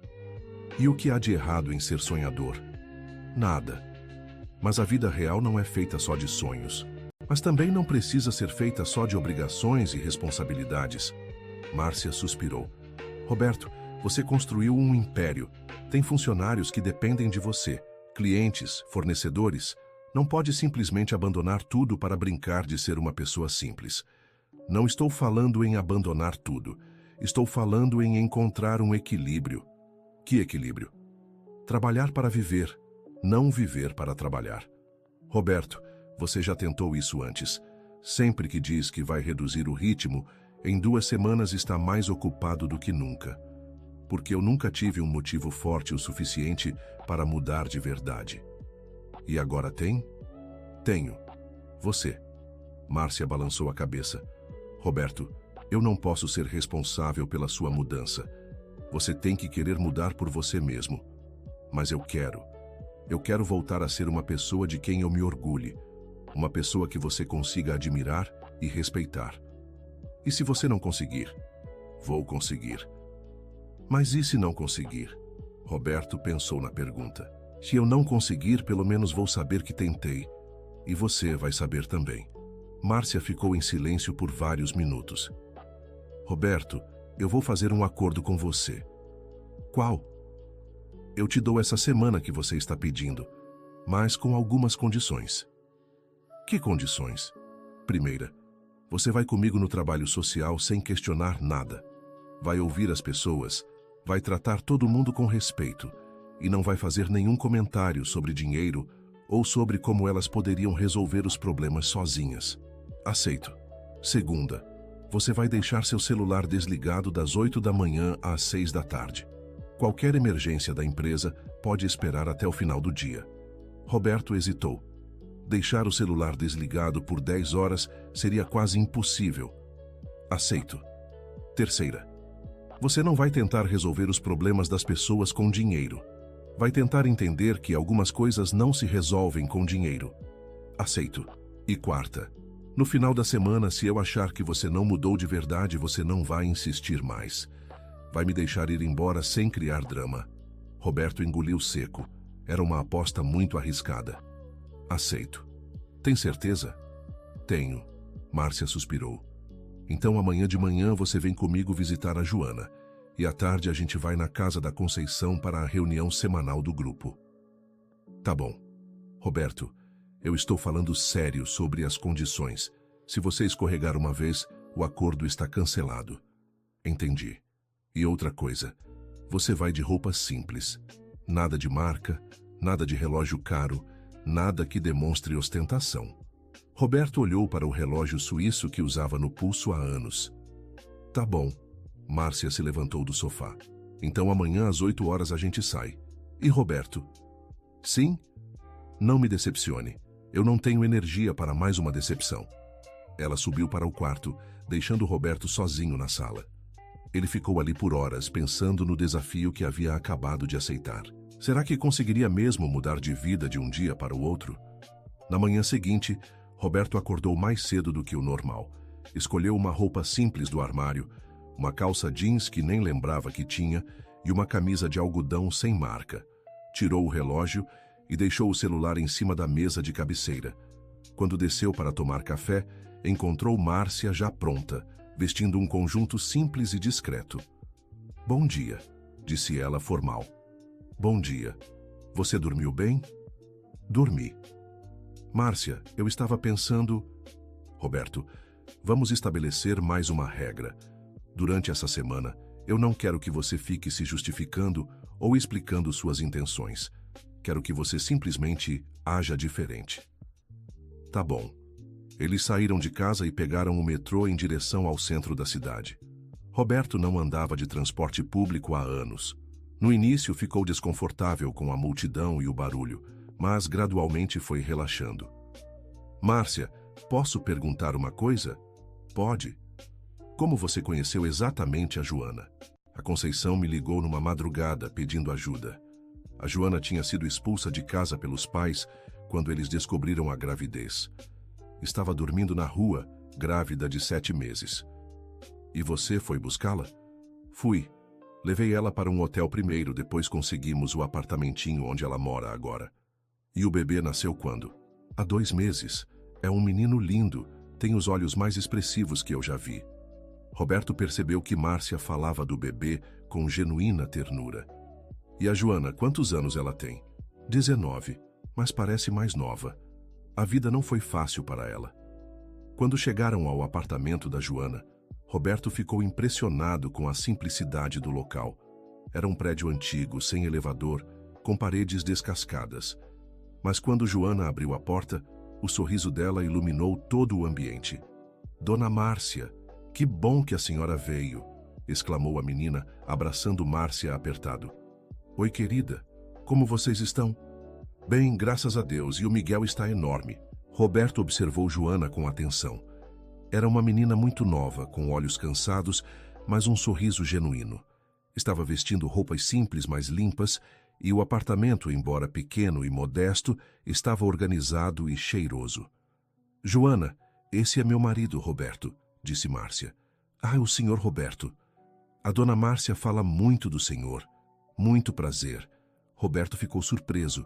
E o que há de errado em ser sonhador? Nada. Mas a vida real não é feita só de sonhos. Mas também não precisa ser feita só de obrigações e responsabilidades. Márcia suspirou. Roberto, você construiu um império. Tem funcionários que dependem de você, clientes, fornecedores. Não pode simplesmente abandonar tudo para brincar de ser uma pessoa simples. Não estou falando em abandonar tudo. Estou falando em encontrar um equilíbrio. Que equilíbrio? Trabalhar para viver, não viver para trabalhar. Roberto, você já tentou isso antes. Sempre que diz que vai reduzir o ritmo, em 2 semanas está mais ocupado do que nunca. Porque eu nunca tive um motivo forte o suficiente para mudar de verdade. E agora tem? Tenho. Você. Márcia balançou a cabeça. Roberto, eu não posso ser responsável pela sua mudança. Você tem que querer mudar por você mesmo. Mas eu quero. Eu quero voltar a ser uma pessoa de quem eu me orgulhe. Uma pessoa que você consiga admirar e respeitar. E se você não conseguir? Vou conseguir. Mas e se não conseguir? Roberto pensou na pergunta. Se eu não conseguir, pelo menos vou saber que tentei. E você vai saber também. Márcia ficou em silêncio por vários minutos. Roberto, eu vou fazer um acordo com você. Qual? Eu te dou essa semana que você está pedindo, mas com algumas condições. Que condições? Primeira, você vai comigo no trabalho social sem questionar nada. Vai ouvir as pessoas, vai tratar todo mundo com respeito e não vai fazer nenhum comentário sobre dinheiro ou sobre como elas poderiam resolver os problemas sozinhas. Aceito. Segunda, você vai deixar seu celular desligado das 8 da manhã às 6 da tarde. Qualquer emergência da empresa pode esperar até o final do dia. Roberto hesitou. Deixar o celular desligado por 10 horas seria quase impossível. Aceito. Terceira, você não vai tentar resolver os problemas das pessoas com dinheiro. Vai tentar entender que algumas coisas não se resolvem com dinheiro. Aceito. E quarta, no final da semana, se eu achar que você não mudou de verdade, você não vai insistir mais. Vai me deixar ir embora sem criar drama. Roberto engoliu seco. Era uma aposta muito arriscada. Aceito. Tem certeza? Tenho. Márcia suspirou. Então amanhã de manhã você vem comigo visitar a Joana. E à tarde a gente vai na casa da Conceição para a reunião semanal do grupo. Tá bom. Roberto, eu estou falando sério sobre as condições. Se você escorregar uma vez, o acordo está cancelado. Entendi. E outra coisa, você vai de roupa simples. Nada de marca, nada de relógio caro, nada que demonstre ostentação. Roberto olhou para o relógio suíço que usava no pulso há anos. Tá bom. Márcia se levantou do sofá. Então amanhã às 8 horas a gente sai. E Roberto? Sim? Não me decepcione. Eu não tenho energia para mais uma decepção. Ela subiu para o quarto, deixando Roberto sozinho na sala. Ele ficou ali por horas, pensando no desafio que havia acabado de aceitar. Será que conseguiria mesmo mudar de vida de um dia para o outro? Na manhã seguinte, Roberto acordou mais cedo do que o normal. Escolheu uma roupa simples do armário, uma calça jeans que nem lembrava que tinha e uma camisa de algodão sem marca. Tirou o relógio e deixou o celular em cima da mesa de cabeceira. Quando desceu para tomar café, encontrou Márcia já pronta, vestindo um conjunto simples e discreto. Bom dia, disse ela formal. Bom dia. Você dormiu bem? Dormi. Márcia, eu estava pensando... Roberto, Vamos estabelecer mais uma regra. Durante essa semana, eu não quero que você fique se justificando ou explicando suas intenções. Quero que você simplesmente haja diferente. Tá bom. Eles saíram de casa e pegaram o metrô em direção ao centro da cidade. Roberto não andava de transporte público há anos. No início ficou desconfortável com a multidão e o barulho, mas gradualmente foi relaxando. Márcia, posso perguntar uma coisa? Pode. Como você conheceu exatamente a Joana? A Conceição me ligou numa madrugada pedindo ajuda. A Joana tinha sido expulsa de casa pelos pais quando eles descobriram a gravidez. Estava dormindo na rua, grávida de 7 meses. E você foi buscá-la? Fui. Levei ela para um hotel primeiro, depois conseguimos o apartamentinho onde ela mora agora. E o bebê nasceu quando? Há 2 meses. É um menino lindo, tem os olhos mais expressivos que eu já vi. Roberto percebeu que Márcia falava do bebê com genuína ternura. E a Joana, quantos anos ela tem? 19, mas parece mais nova. A vida não foi fácil para ela. Quando chegaram ao apartamento da Joana, Roberto ficou impressionado com a simplicidade do local. Era um prédio antigo, sem elevador, com paredes descascadas. Mas quando Joana abriu a porta, o sorriso dela iluminou todo o ambiente. Dona Márcia, que bom que a senhora veio, exclamou a menina, abraçando Márcia apertado. Oi, querida, como vocês estão? Bem, graças a Deus, e o Miguel está enorme. Roberto observou Joana com atenção. Era uma menina muito nova, com olhos cansados, mas um sorriso genuíno. Estava vestindo roupas simples, mas limpas, e o apartamento, embora pequeno e modesto, estava organizado e cheiroso. Joana, esse é meu marido, Roberto, disse Márcia. Ah, o senhor Roberto. A dona Márcia fala muito do senhor. Muito prazer. Roberto ficou surpreso.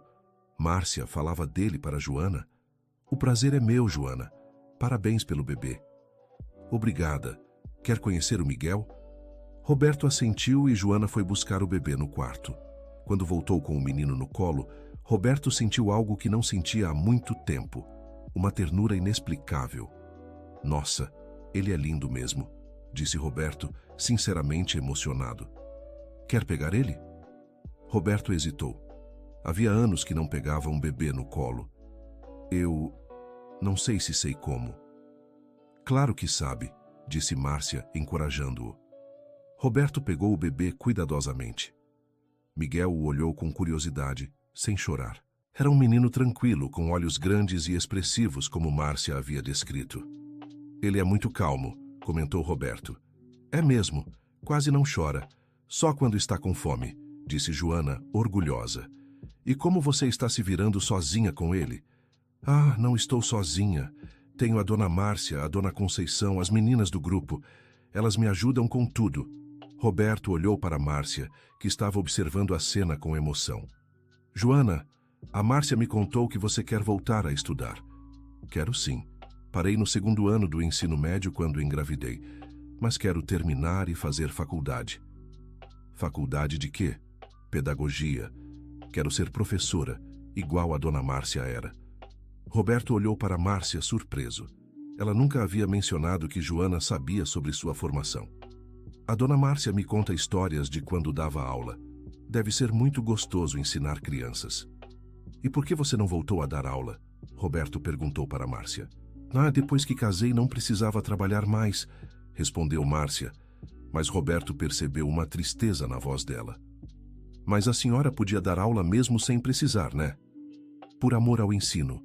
Márcia falava dele para Joana. O prazer é meu, Joana. Parabéns pelo bebê. Obrigada. Quer conhecer o Miguel? Roberto assentiu e Joana foi buscar o bebê no quarto. Quando voltou com o menino no colo, Roberto sentiu algo que não sentia há muito tempo. Uma ternura inexplicável. Nossa, ele é lindo mesmo, disse Roberto, sinceramente emocionado. Quer pegar ele? Roberto hesitou. Havia anos que não pegava um bebê no colo. Eu não sei se sei como. Claro que sabe, disse Márcia, encorajando-o. Roberto pegou o bebê cuidadosamente. Miguel o olhou com curiosidade, sem chorar. Era um menino tranquilo, com olhos grandes e expressivos, como Márcia havia descrito. Ele é muito calmo, comentou Roberto. É mesmo, quase não chora, só quando está com fome, disse Joana, orgulhosa. E como você está se virando sozinha com ele? Ah, não estou sozinha. Tenho a dona Márcia, a dona Conceição, as meninas do grupo. Elas me ajudam com tudo. Roberto olhou para Márcia, que estava observando a cena com emoção. Joana, a Márcia me contou que você quer voltar a estudar. Quero sim. Parei no 2º ano do ensino médio quando engravidei, mas quero terminar e fazer faculdade. Faculdade de quê? Pedagogia. Quero ser professora, igual a dona Márcia era. Roberto olhou para Márcia surpreso. Ela nunca havia mencionado que Joana sabia sobre sua formação. A dona Márcia me conta histórias de quando dava aula. Deve ser muito gostoso ensinar crianças. E por que você não voltou a dar aula? Roberto perguntou para Márcia. Ah, depois que casei não precisava trabalhar mais, respondeu Márcia, mas Roberto percebeu uma tristeza na voz dela. Mas a senhora podia dar aula mesmo sem precisar, né? Por amor ao ensino,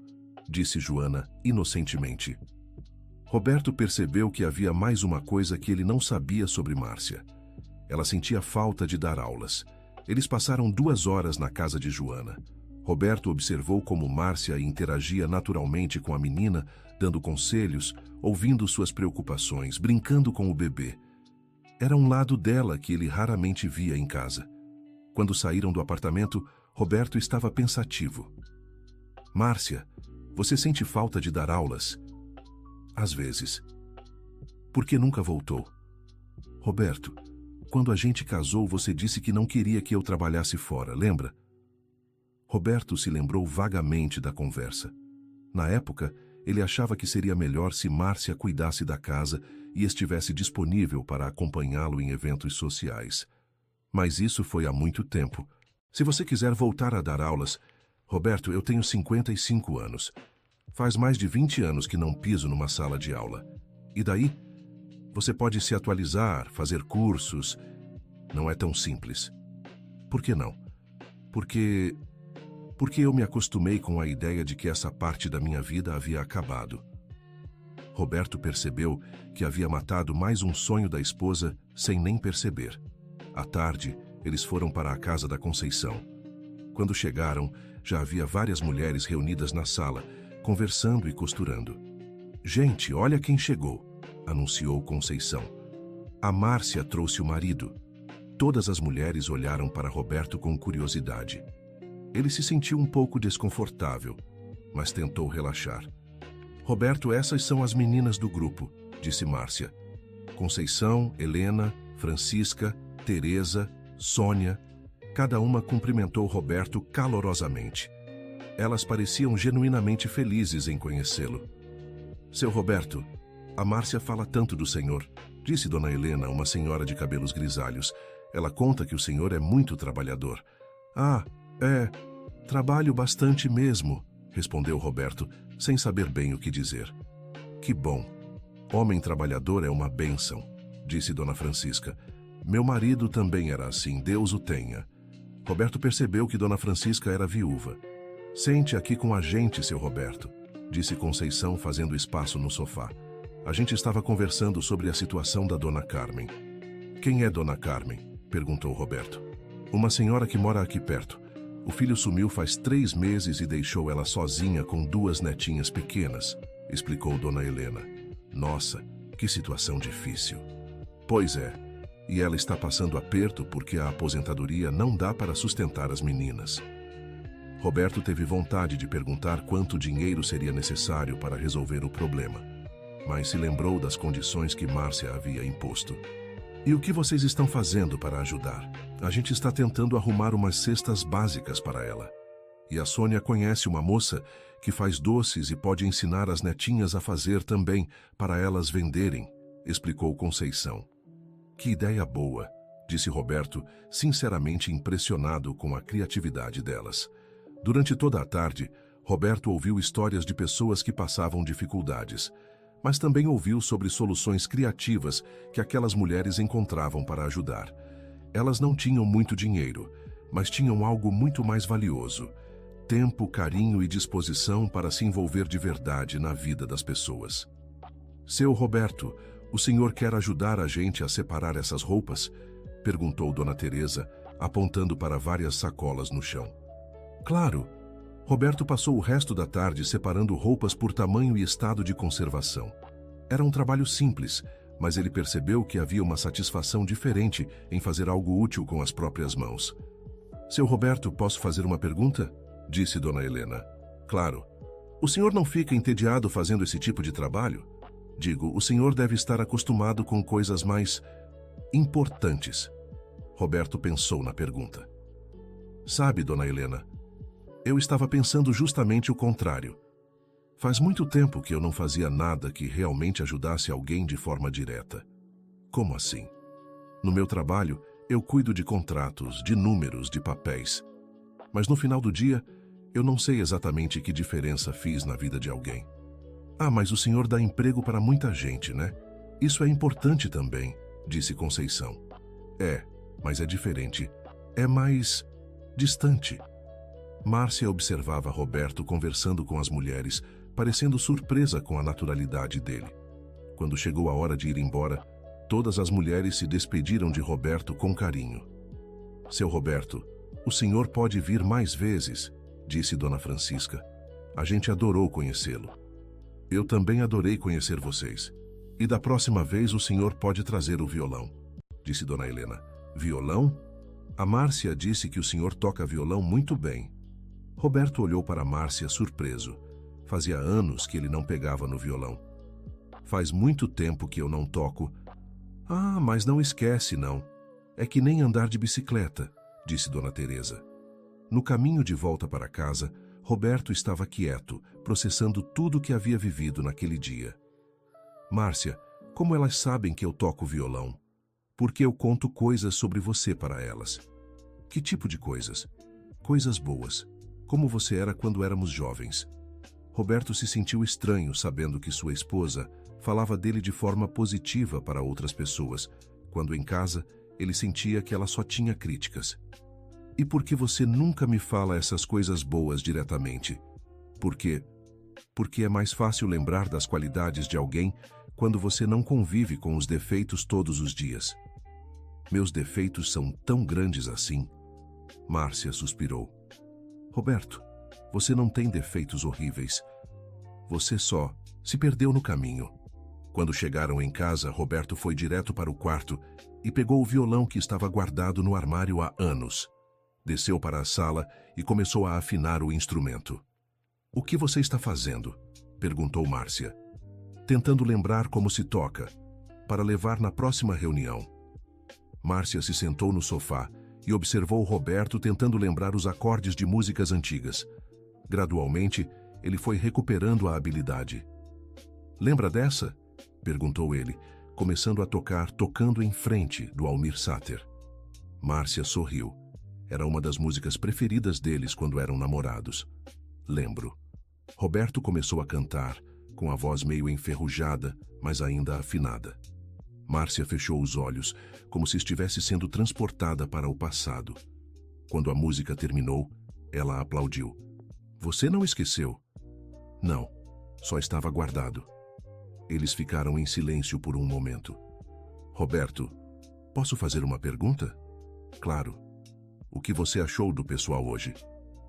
disse Joana inocentemente. Roberto percebeu que havia mais uma coisa que ele não sabia sobre Márcia. Ela sentia falta de dar aulas. Eles passaram 2 horas na casa de Joana. Roberto observou como Márcia interagia naturalmente com a menina, dando conselhos, ouvindo suas preocupações, brincando com o bebê. Era um lado dela que ele raramente via em casa. Quando saíram do apartamento, Roberto estava pensativo. Márcia, você sente falta de dar aulas? Às vezes. Por que nunca voltou? Roberto, quando a gente casou, você disse que não queria que eu trabalhasse fora, lembra? Roberto se lembrou vagamente da conversa. Na época, Ele achava que seria melhor se Márcia cuidasse da casa e estivesse disponível para acompanhá-lo em eventos sociais. Mas isso foi há muito tempo. Se você quiser voltar a dar aulas... Roberto, eu tenho 55 anos. Faz mais de 20 anos que não piso numa sala de aula. E daí? Você pode se atualizar, fazer cursos. Não é tão simples. Por que não? Porque eu me acostumei com a ideia de que essa parte da minha vida havia acabado. Roberto percebeu que havia matado mais um sonho da esposa sem nem perceber. À tarde, eles foram para a casa da Conceição. Quando chegaram, já havia várias mulheres reunidas na sala, conversando e costurando. "Gente, olha quem chegou", anunciou Conceição. A Márcia trouxe o marido. Todas as mulheres olharam para Roberto com curiosidade. Ele se sentiu um pouco desconfortável, mas tentou relaxar. "Roberto, essas são as meninas do grupo", disse Márcia. Conceição, Helena, Francisca, Teresa, Sônia, cada uma cumprimentou Roberto calorosamente. Elas pareciam genuinamente felizes em conhecê-lo. "Seu Roberto, a Márcia fala tanto do senhor", disse Dona Helena, uma senhora de cabelos grisalhos. "Ela conta que o senhor é muito trabalhador." "Ah, trabalho bastante mesmo", respondeu Roberto, sem saber bem o que dizer. "Que bom. Homem trabalhador é uma bênção", disse Dona Francisca. "Meu marido também era assim, Deus o tenha." Roberto percebeu que Dona Francisca era viúva. "Sente aqui com a gente, seu Roberto", disse Conceição, fazendo espaço no sofá. "A gente estava conversando sobre a situação da Dona Carmen." "Quem é Dona Carmen?", perguntou Roberto. "Uma senhora que mora aqui perto. O filho sumiu faz 3 meses e deixou ela sozinha com 2 netinhas pequenas", explicou Dona Helena. "Nossa, que situação difícil." "Pois é. E ela está passando aperto porque a aposentadoria não dá para sustentar as meninas." Roberto teve vontade de perguntar quanto dinheiro seria necessário para resolver o problema, mas se lembrou das condições que Márcia havia imposto. "E o que vocês estão fazendo para ajudar?" "A gente está tentando arrumar umas cestas básicas para ela. E a Sônia conhece uma moça que faz doces e pode ensinar as netinhas a fazer também, para elas venderem", explicou Conceição. "Que ideia boa", disse Roberto, sinceramente impressionado com a criatividade delas. Durante toda a tarde, Roberto ouviu histórias de pessoas que passavam dificuldades, mas também ouviu sobre soluções criativas que aquelas mulheres encontravam para ajudar. Elas não tinham muito dinheiro, mas tinham algo muito mais valioso: tempo, carinho e disposição para se envolver de verdade na vida das pessoas. "Seu Roberto, o senhor quer ajudar a gente a separar essas roupas?", perguntou Dona Teresa, apontando para várias sacolas no chão. "Claro." Roberto passou o resto da tarde separando roupas por tamanho e estado de conservação. Era um trabalho simples, mas ele percebeu que havia uma satisfação diferente em fazer algo útil com as próprias mãos. "Seu Roberto, posso fazer uma pergunta?", disse Dona Helena. "Claro. O senhor não fica entediado fazendo esse tipo de trabalho? Digo, o senhor deve estar acostumado com coisas mais importantes." Roberto pensou na pergunta. "Sabe, Dona Helena, eu estava pensando justamente o contrário. Faz muito tempo que eu não fazia nada que realmente ajudasse alguém de forma direta." "Como assim?" "No meu trabalho, eu cuido de contratos, de números, de papéis. Mas no final do dia, eu não sei exatamente que diferença fiz na vida de alguém." "Ah, mas o senhor dá emprego para muita gente, né? Isso é importante também", disse Conceição. "É, mas é diferente. É mais distante." Márcia observava Roberto conversando com as mulheres, parecendo surpresa com a naturalidade dele. Quando chegou a hora de ir embora, todas as mulheres se despediram de Roberto com carinho. "Seu Roberto, o senhor pode vir mais vezes", disse Dona Francisca. "A gente adorou conhecê-lo." "Eu também adorei conhecer vocês. E da próxima vez o senhor pode trazer o violão", disse Dona Helena. "Violão? A Márcia disse que o senhor toca violão muito bem." Roberto olhou para Márcia surpreso. Fazia anos que ele não pegava no violão. "Faz muito tempo que eu não toco." "Ah, mas não esquece, não. É que nem andar de bicicleta", disse Dona Teresa. No caminho de volta para casa, Roberto estava quieto, processando tudo o que havia vivido naquele dia. Márcia, como elas sabem que eu toco violão? Porque eu conto coisas sobre você para elas. Que tipo de coisas? Coisas boas. Como você era quando éramos jovens. Roberto se sentiu estranho sabendo que sua esposa falava dele de forma positiva para outras pessoas, quando em casa ele sentia que ela só tinha críticas. E por que você nunca me fala essas coisas boas diretamente? Porque é mais fácil lembrar das qualidades de alguém quando você não convive com os defeitos todos os dias. Meus defeitos são tão grandes assim. Márcia suspirou. Roberto, você não tem defeitos horríveis. Você só se perdeu no caminho. Quando chegaram em casa, Roberto foi direto para o quarto e pegou o violão que estava guardado no armário há anos. Desceu para a sala e começou a afinar o instrumento. O que você está fazendo? Perguntou Márcia. Tentando lembrar como se toca, para levar na próxima reunião. Márcia se sentou no sofá e observou Roberto tentando lembrar os acordes de músicas antigas. Gradualmente, ele foi recuperando a habilidade. Lembra dessa? Perguntou ele, começando a tocar Tocando em Frente, do Almir Sater. Márcia sorriu. Era uma das músicas preferidas deles quando eram namorados. Lembro. Roberto começou a cantar, com a voz meio enferrujada, mas ainda afinada. Márcia fechou os olhos, como se estivesse sendo transportada para o passado. Quando a música terminou, ela aplaudiu. Você não esqueceu? Não, só estava guardado. Eles ficaram em silêncio por um momento. Roberto, posso fazer uma pergunta? Claro. O que você achou do pessoal hoje?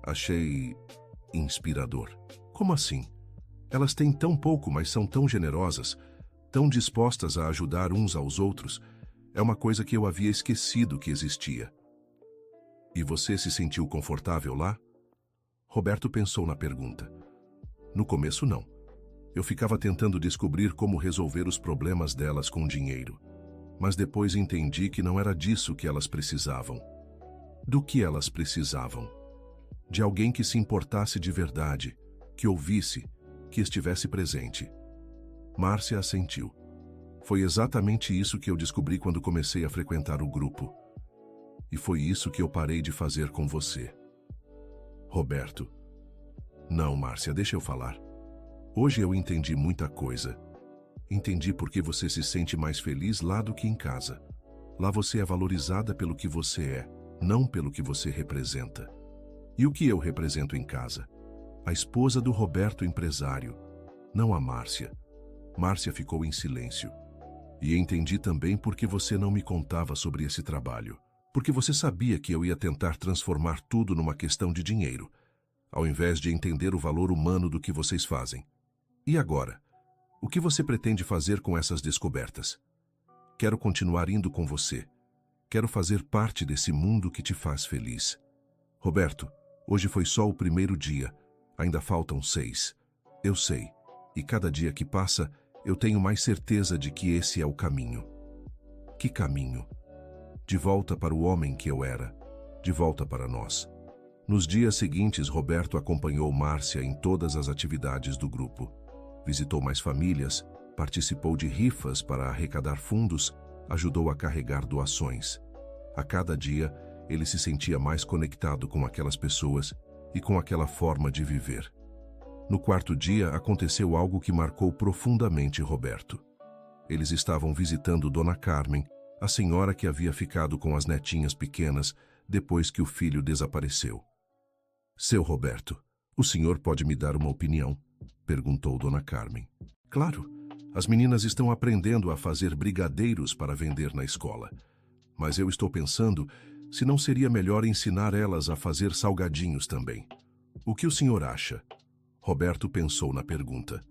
Achei inspirador. Como assim? Elas têm tão pouco, mas são tão generosas, tão dispostas a ajudar uns aos outros. É uma coisa que eu havia esquecido que existia. E você se sentiu confortável lá? Roberto pensou na pergunta. No começo, não. Eu ficava tentando descobrir como resolver os problemas delas com dinheiro. Mas depois entendi que não era disso que elas precisavam. Do que elas precisavam? De alguém que se importasse de verdade, que ouvisse, que estivesse presente. Márcia assentiu. Foi exatamente isso que eu descobri quando comecei a frequentar o grupo. E foi isso que eu parei de fazer com você. Roberto. Não, Márcia, deixa eu falar. Hoje eu entendi muita coisa. Entendi por que você se sente mais feliz lá do que em casa. Lá você é valorizada pelo que você é, não pelo que você representa. E o que eu represento em casa? A esposa do Roberto empresário, não a Márcia. Márcia ficou em silêncio. E entendi também por que você não me contava sobre esse trabalho. Porque você sabia que eu ia tentar transformar tudo numa questão de dinheiro, ao invés de entender o valor humano do que vocês fazem. E agora? O que você pretende fazer com essas descobertas? Quero continuar indo com você. Quero fazer parte desse mundo que te faz feliz. Roberto, hoje foi só o primeiro dia. Ainda faltam 6. Eu sei. E cada dia que passa, eu tenho mais certeza de que esse é o caminho. Que caminho? De volta para o homem que eu era. De volta para nós. Nos dias seguintes, Roberto acompanhou Márcia em todas as atividades do grupo. Visitou mais famílias, participou de rifas para arrecadar fundos, ajudou a carregar doações. A cada dia, ele se sentia mais conectado com aquelas pessoas e com aquela forma de viver. No quarto dia, aconteceu algo que marcou profundamente Roberto. Eles estavam visitando Dona Carmen, a senhora que havia ficado com as netinhas pequenas depois que o filho desapareceu. Seu Roberto, o senhor pode me dar uma opinião? Perguntou Dona Carmen. Claro, as meninas estão aprendendo a fazer brigadeiros para vender na escola. Mas eu estou pensando se não seria melhor ensinar elas a fazer salgadinhos também. O que o senhor acha? Roberto pensou na pergunta.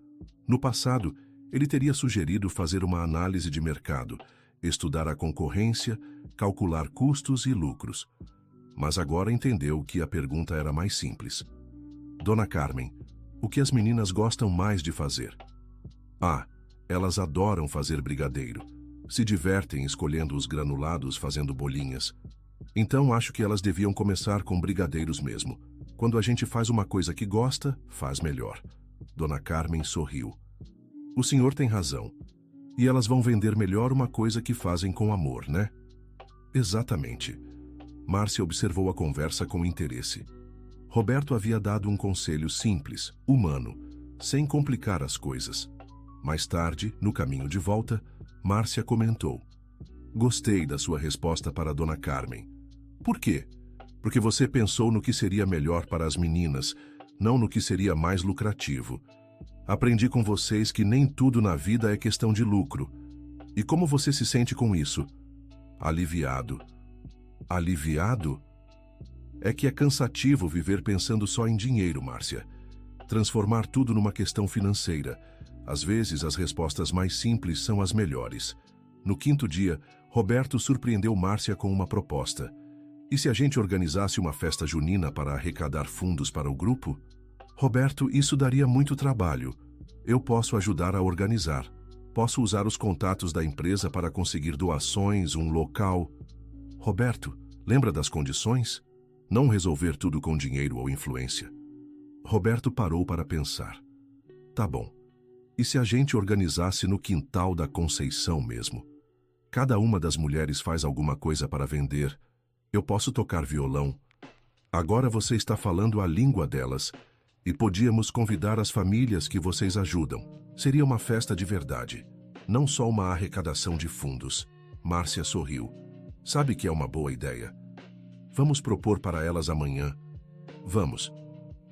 No passado, ele teria sugerido fazer uma análise de mercado, estudar a concorrência, calcular custos e lucros. Mas agora entendeu que a pergunta era mais simples. Dona Carmen, o que as meninas gostam mais de fazer? Elas adoram fazer brigadeiro. Se divertem escolhendo os granulados, fazendo bolinhas. Então acho que elas deviam começar com brigadeiros mesmo. Quando a gente faz uma coisa que gosta, faz melhor. Dona Carmen sorriu. O senhor tem razão. E elas vão vender melhor uma coisa que fazem com amor, né? Exatamente. Márcia observou a conversa com interesse. Roberto havia dado um conselho simples, humano, sem complicar as coisas. Mais tarde, no caminho de volta, Márcia comentou: Gostei da sua resposta para Dona Carmen. Por quê? Porque você pensou no que seria melhor para as meninas, não no que seria mais lucrativo. Aprendi com vocês que nem tudo na vida é questão de lucro. E como você se sente com isso? Aliviado. Aliviado? É que é cansativo viver pensando só em dinheiro, Márcia. Transformar tudo numa questão financeira. Às vezes, as respostas mais simples são as melhores. No quinto dia, Roberto surpreendeu Márcia com uma proposta. E se a gente organizasse uma festa junina para arrecadar fundos para o grupo? Roberto, isso daria muito trabalho. Eu posso ajudar a organizar. Posso usar os contatos da empresa para conseguir doações, um local. Roberto, lembra das condições? Não resolver tudo com dinheiro ou influência. Roberto parou para pensar. Tá bom. E se a gente organizasse no quintal da Conceição mesmo? Cada uma das mulheres faz alguma coisa para vender. Eu posso tocar violão. Agora você está falando a língua delas. E podíamos convidar as famílias que vocês ajudam. Seria uma festa de verdade. Não só uma arrecadação de fundos. Márcia sorriu. Sabe que é uma boa ideia. Vamos propor para elas amanhã. Vamos.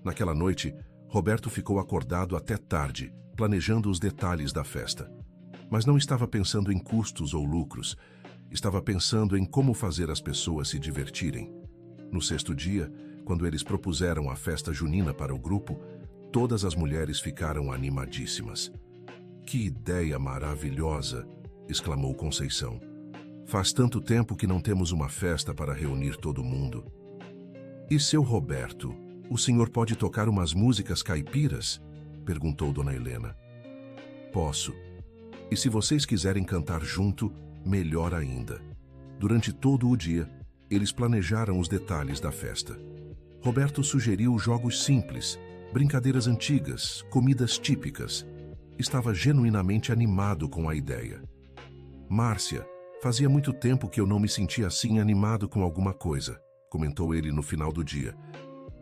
Naquela noite, Roberto ficou acordado até tarde, planejando os detalhes da festa. Mas não estava pensando em custos ou lucros. Estava pensando em como fazer as pessoas se divertirem. No sexto dia, quando eles propuseram a festa junina para o grupo, todas as mulheres ficaram animadíssimas. Que ideia maravilhosa! Exclamou Conceição. Faz tanto tempo que não temos uma festa para reunir todo mundo. E seu Roberto, o senhor pode tocar umas músicas caipiras? Perguntou Dona Helena. Posso. E se vocês quiserem cantar junto, melhor ainda. Durante todo o dia, eles planejaram os detalhes da festa. Roberto sugeriu jogos simples, brincadeiras antigas, comidas típicas. Estava genuinamente animado com a ideia. Márcia, fazia muito tempo que eu não me sentia assim animado com alguma coisa, comentou ele no final do dia.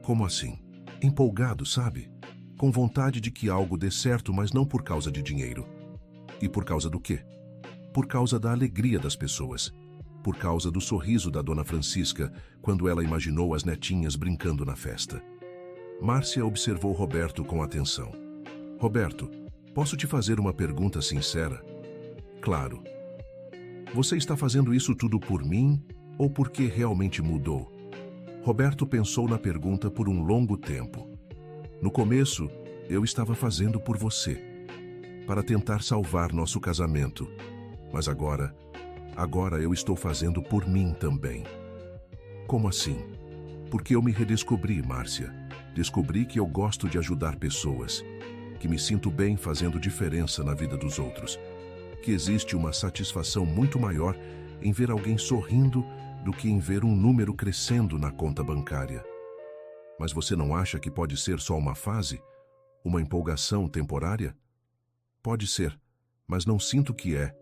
Como assim? Empolgado, sabe? Com vontade de que algo dê certo, mas não por causa de dinheiro. E por causa do quê? Por causa da alegria das pessoas. Por causa do sorriso da Dona Francisca, quando ela imaginou as netinhas brincando na festa. Márcia observou Roberto com atenção. Roberto, posso te fazer uma pergunta sincera? Claro. Você está fazendo isso tudo por mim ou porque realmente mudou? Roberto pensou na pergunta por um longo tempo. No começo, eu estava fazendo por você, para tentar salvar nosso casamento. Mas agora eu estou fazendo por mim também. Como assim? Porque eu me redescobri, Márcia. Descobri que eu gosto de ajudar pessoas, que me sinto bem fazendo diferença na vida dos outros, que existe uma satisfação muito maior em ver alguém sorrindo do que em ver um número crescendo na conta bancária. Mas você não acha que pode ser só uma fase? Uma empolgação temporária? Pode ser, mas não sinto que é.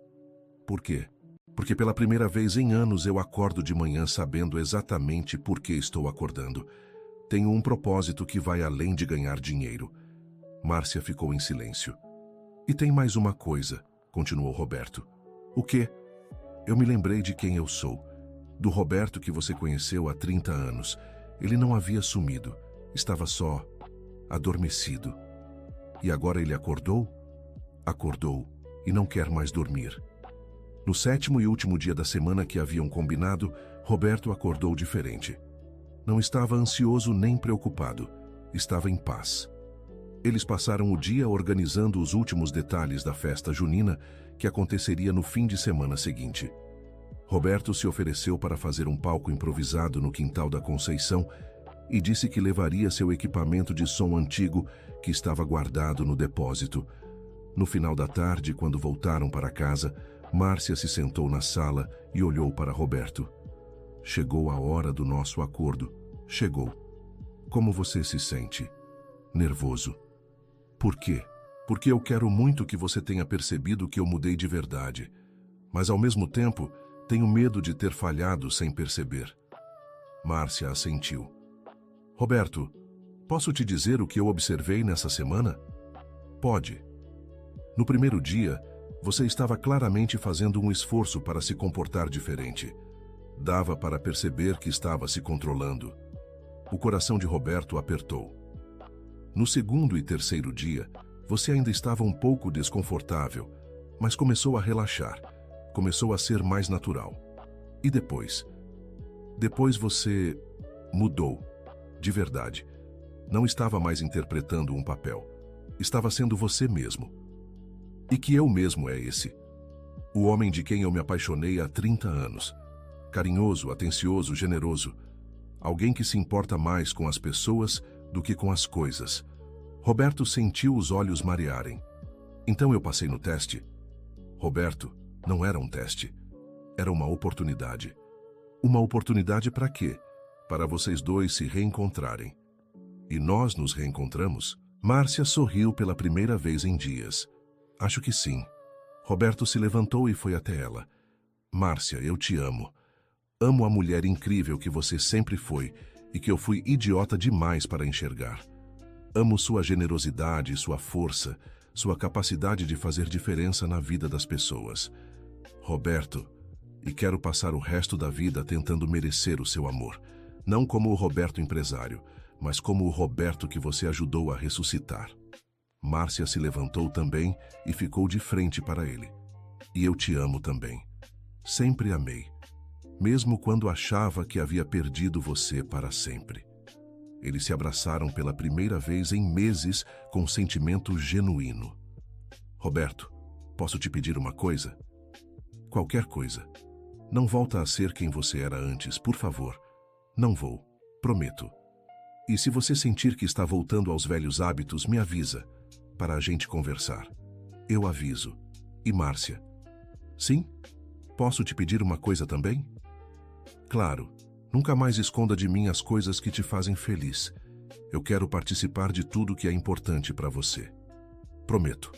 Por quê? Porque pela primeira vez em anos eu acordo de manhã sabendo exatamente por que estou acordando. Tenho um propósito que vai além de ganhar dinheiro. Márcia ficou em silêncio. E tem mais uma coisa, continuou Roberto. O quê? Eu me lembrei de quem eu sou. Do Roberto que você conheceu há 30 anos. Ele não havia sumido. Estava só, adormecido. E agora ele acordou? Acordou e não quer mais dormir. No sétimo e último dia da semana que haviam combinado, Roberto acordou diferente. Não estava ansioso nem preocupado. Estava em paz. Eles passaram o dia organizando os últimos detalhes da festa junina que aconteceria no fim de semana seguinte. Roberto se ofereceu para fazer um palco improvisado no quintal da Conceição e disse que levaria seu equipamento de som antigo que estava guardado no depósito. No final da tarde, quando voltaram para casa, Márcia se sentou na sala e olhou para Roberto. Chegou a hora do nosso acordo. Chegou. Como você se sente? Nervoso. Por quê? Porque eu quero muito que você tenha percebido que eu mudei de verdade, mas ao mesmo tempo tenho medo de ter falhado sem perceber. Márcia assentiu. Roberto, posso te dizer o que eu observei nessa semana? Pode. No primeiro dia, você estava claramente fazendo um esforço para se comportar diferente. Dava para perceber que estava se controlando. O coração de Roberto apertou. No segundo e terceiro dia, você ainda estava um pouco desconfortável, mas começou a relaxar, começou a ser mais natural. E depois? Depois você mudou, de verdade. Não estava mais interpretando um papel. Estava sendo você mesmo. E que eu mesmo é esse. O homem de quem eu me apaixonei há 30 anos. Carinhoso, atencioso, generoso. Alguém que se importa mais com as pessoas do que com as coisas. Roberto sentiu os olhos marearem. Então eu passei no teste. Roberto, não era um teste. Era uma oportunidade. Uma oportunidade para quê? Para vocês dois se reencontrarem. E nós nos reencontramos? Márcia sorriu pela primeira vez em dias. Acho que sim. Roberto se levantou e foi até ela. Márcia, eu te amo. Amo a mulher incrível que você sempre foi e que eu fui idiota demais para enxergar. Amo sua generosidade, sua força, sua capacidade de fazer diferença na vida das pessoas. Roberto, e quero passar o resto da vida tentando merecer o seu amor. Não como o Roberto empresário, mas como o Roberto que você ajudou a ressuscitar. Márcia se levantou também e ficou de frente para ele. E eu te amo também. Sempre amei. Mesmo quando achava que havia perdido você para sempre. Eles se abraçaram pela primeira vez em meses com sentimento genuíno. Roberto, posso te pedir uma coisa? Qualquer coisa. Não volta a ser quem você era antes, por favor. Não vou, prometo. E se você sentir que está voltando aos velhos hábitos, me avisa, para a gente conversar. Eu aviso. E Márcia? Sim? Posso te pedir uma coisa também? Claro, nunca mais esconda de mim as coisas que te fazem feliz. Eu quero participar de tudo que é importante para você. Prometo.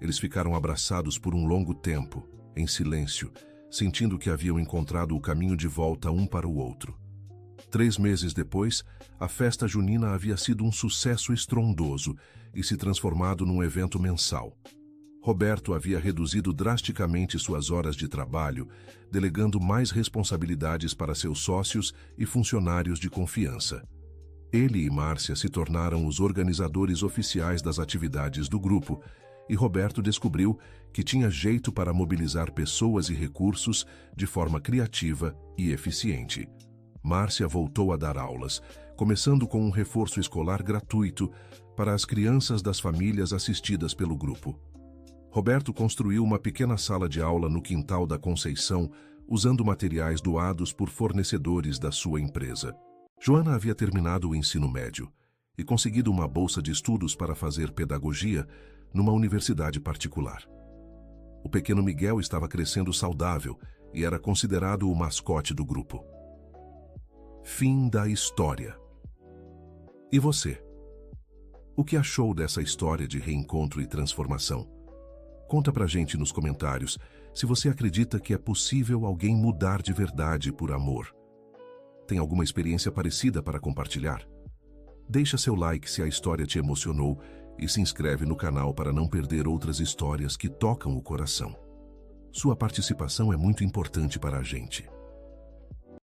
Eles ficaram abraçados por um longo tempo, em silêncio, sentindo que haviam encontrado o caminho de volta um para o outro. 3 meses depois, a festa junina havia sido um sucesso estrondoso e se transformado num evento mensal. Roberto havia reduzido drasticamente suas horas de trabalho, delegando mais responsabilidades para seus sócios e funcionários de confiança. Ele e Márcia se tornaram os organizadores oficiais das atividades do grupo, e Roberto descobriu que tinha jeito para mobilizar pessoas e recursos de forma criativa e eficiente. Márcia voltou a dar aulas, começando com um reforço escolar gratuito para as crianças das famílias assistidas pelo grupo. Roberto construiu uma pequena sala de aula no quintal da Conceição, usando materiais doados por fornecedores da sua empresa. Joana havia terminado o ensino médio e conseguido uma bolsa de estudos para fazer pedagogia numa universidade particular. O pequeno Miguel estava crescendo saudável e era considerado o mascote do grupo. Fim da história. E você? O que achou dessa história de reencontro e transformação? Conta pra gente nos comentários se você acredita que é possível alguém mudar de verdade por amor. Tem alguma experiência parecida para compartilhar? Deixa seu like se a história te emocionou e se inscreve no canal para não perder outras histórias que tocam o coração. Sua participação é muito importante para a gente.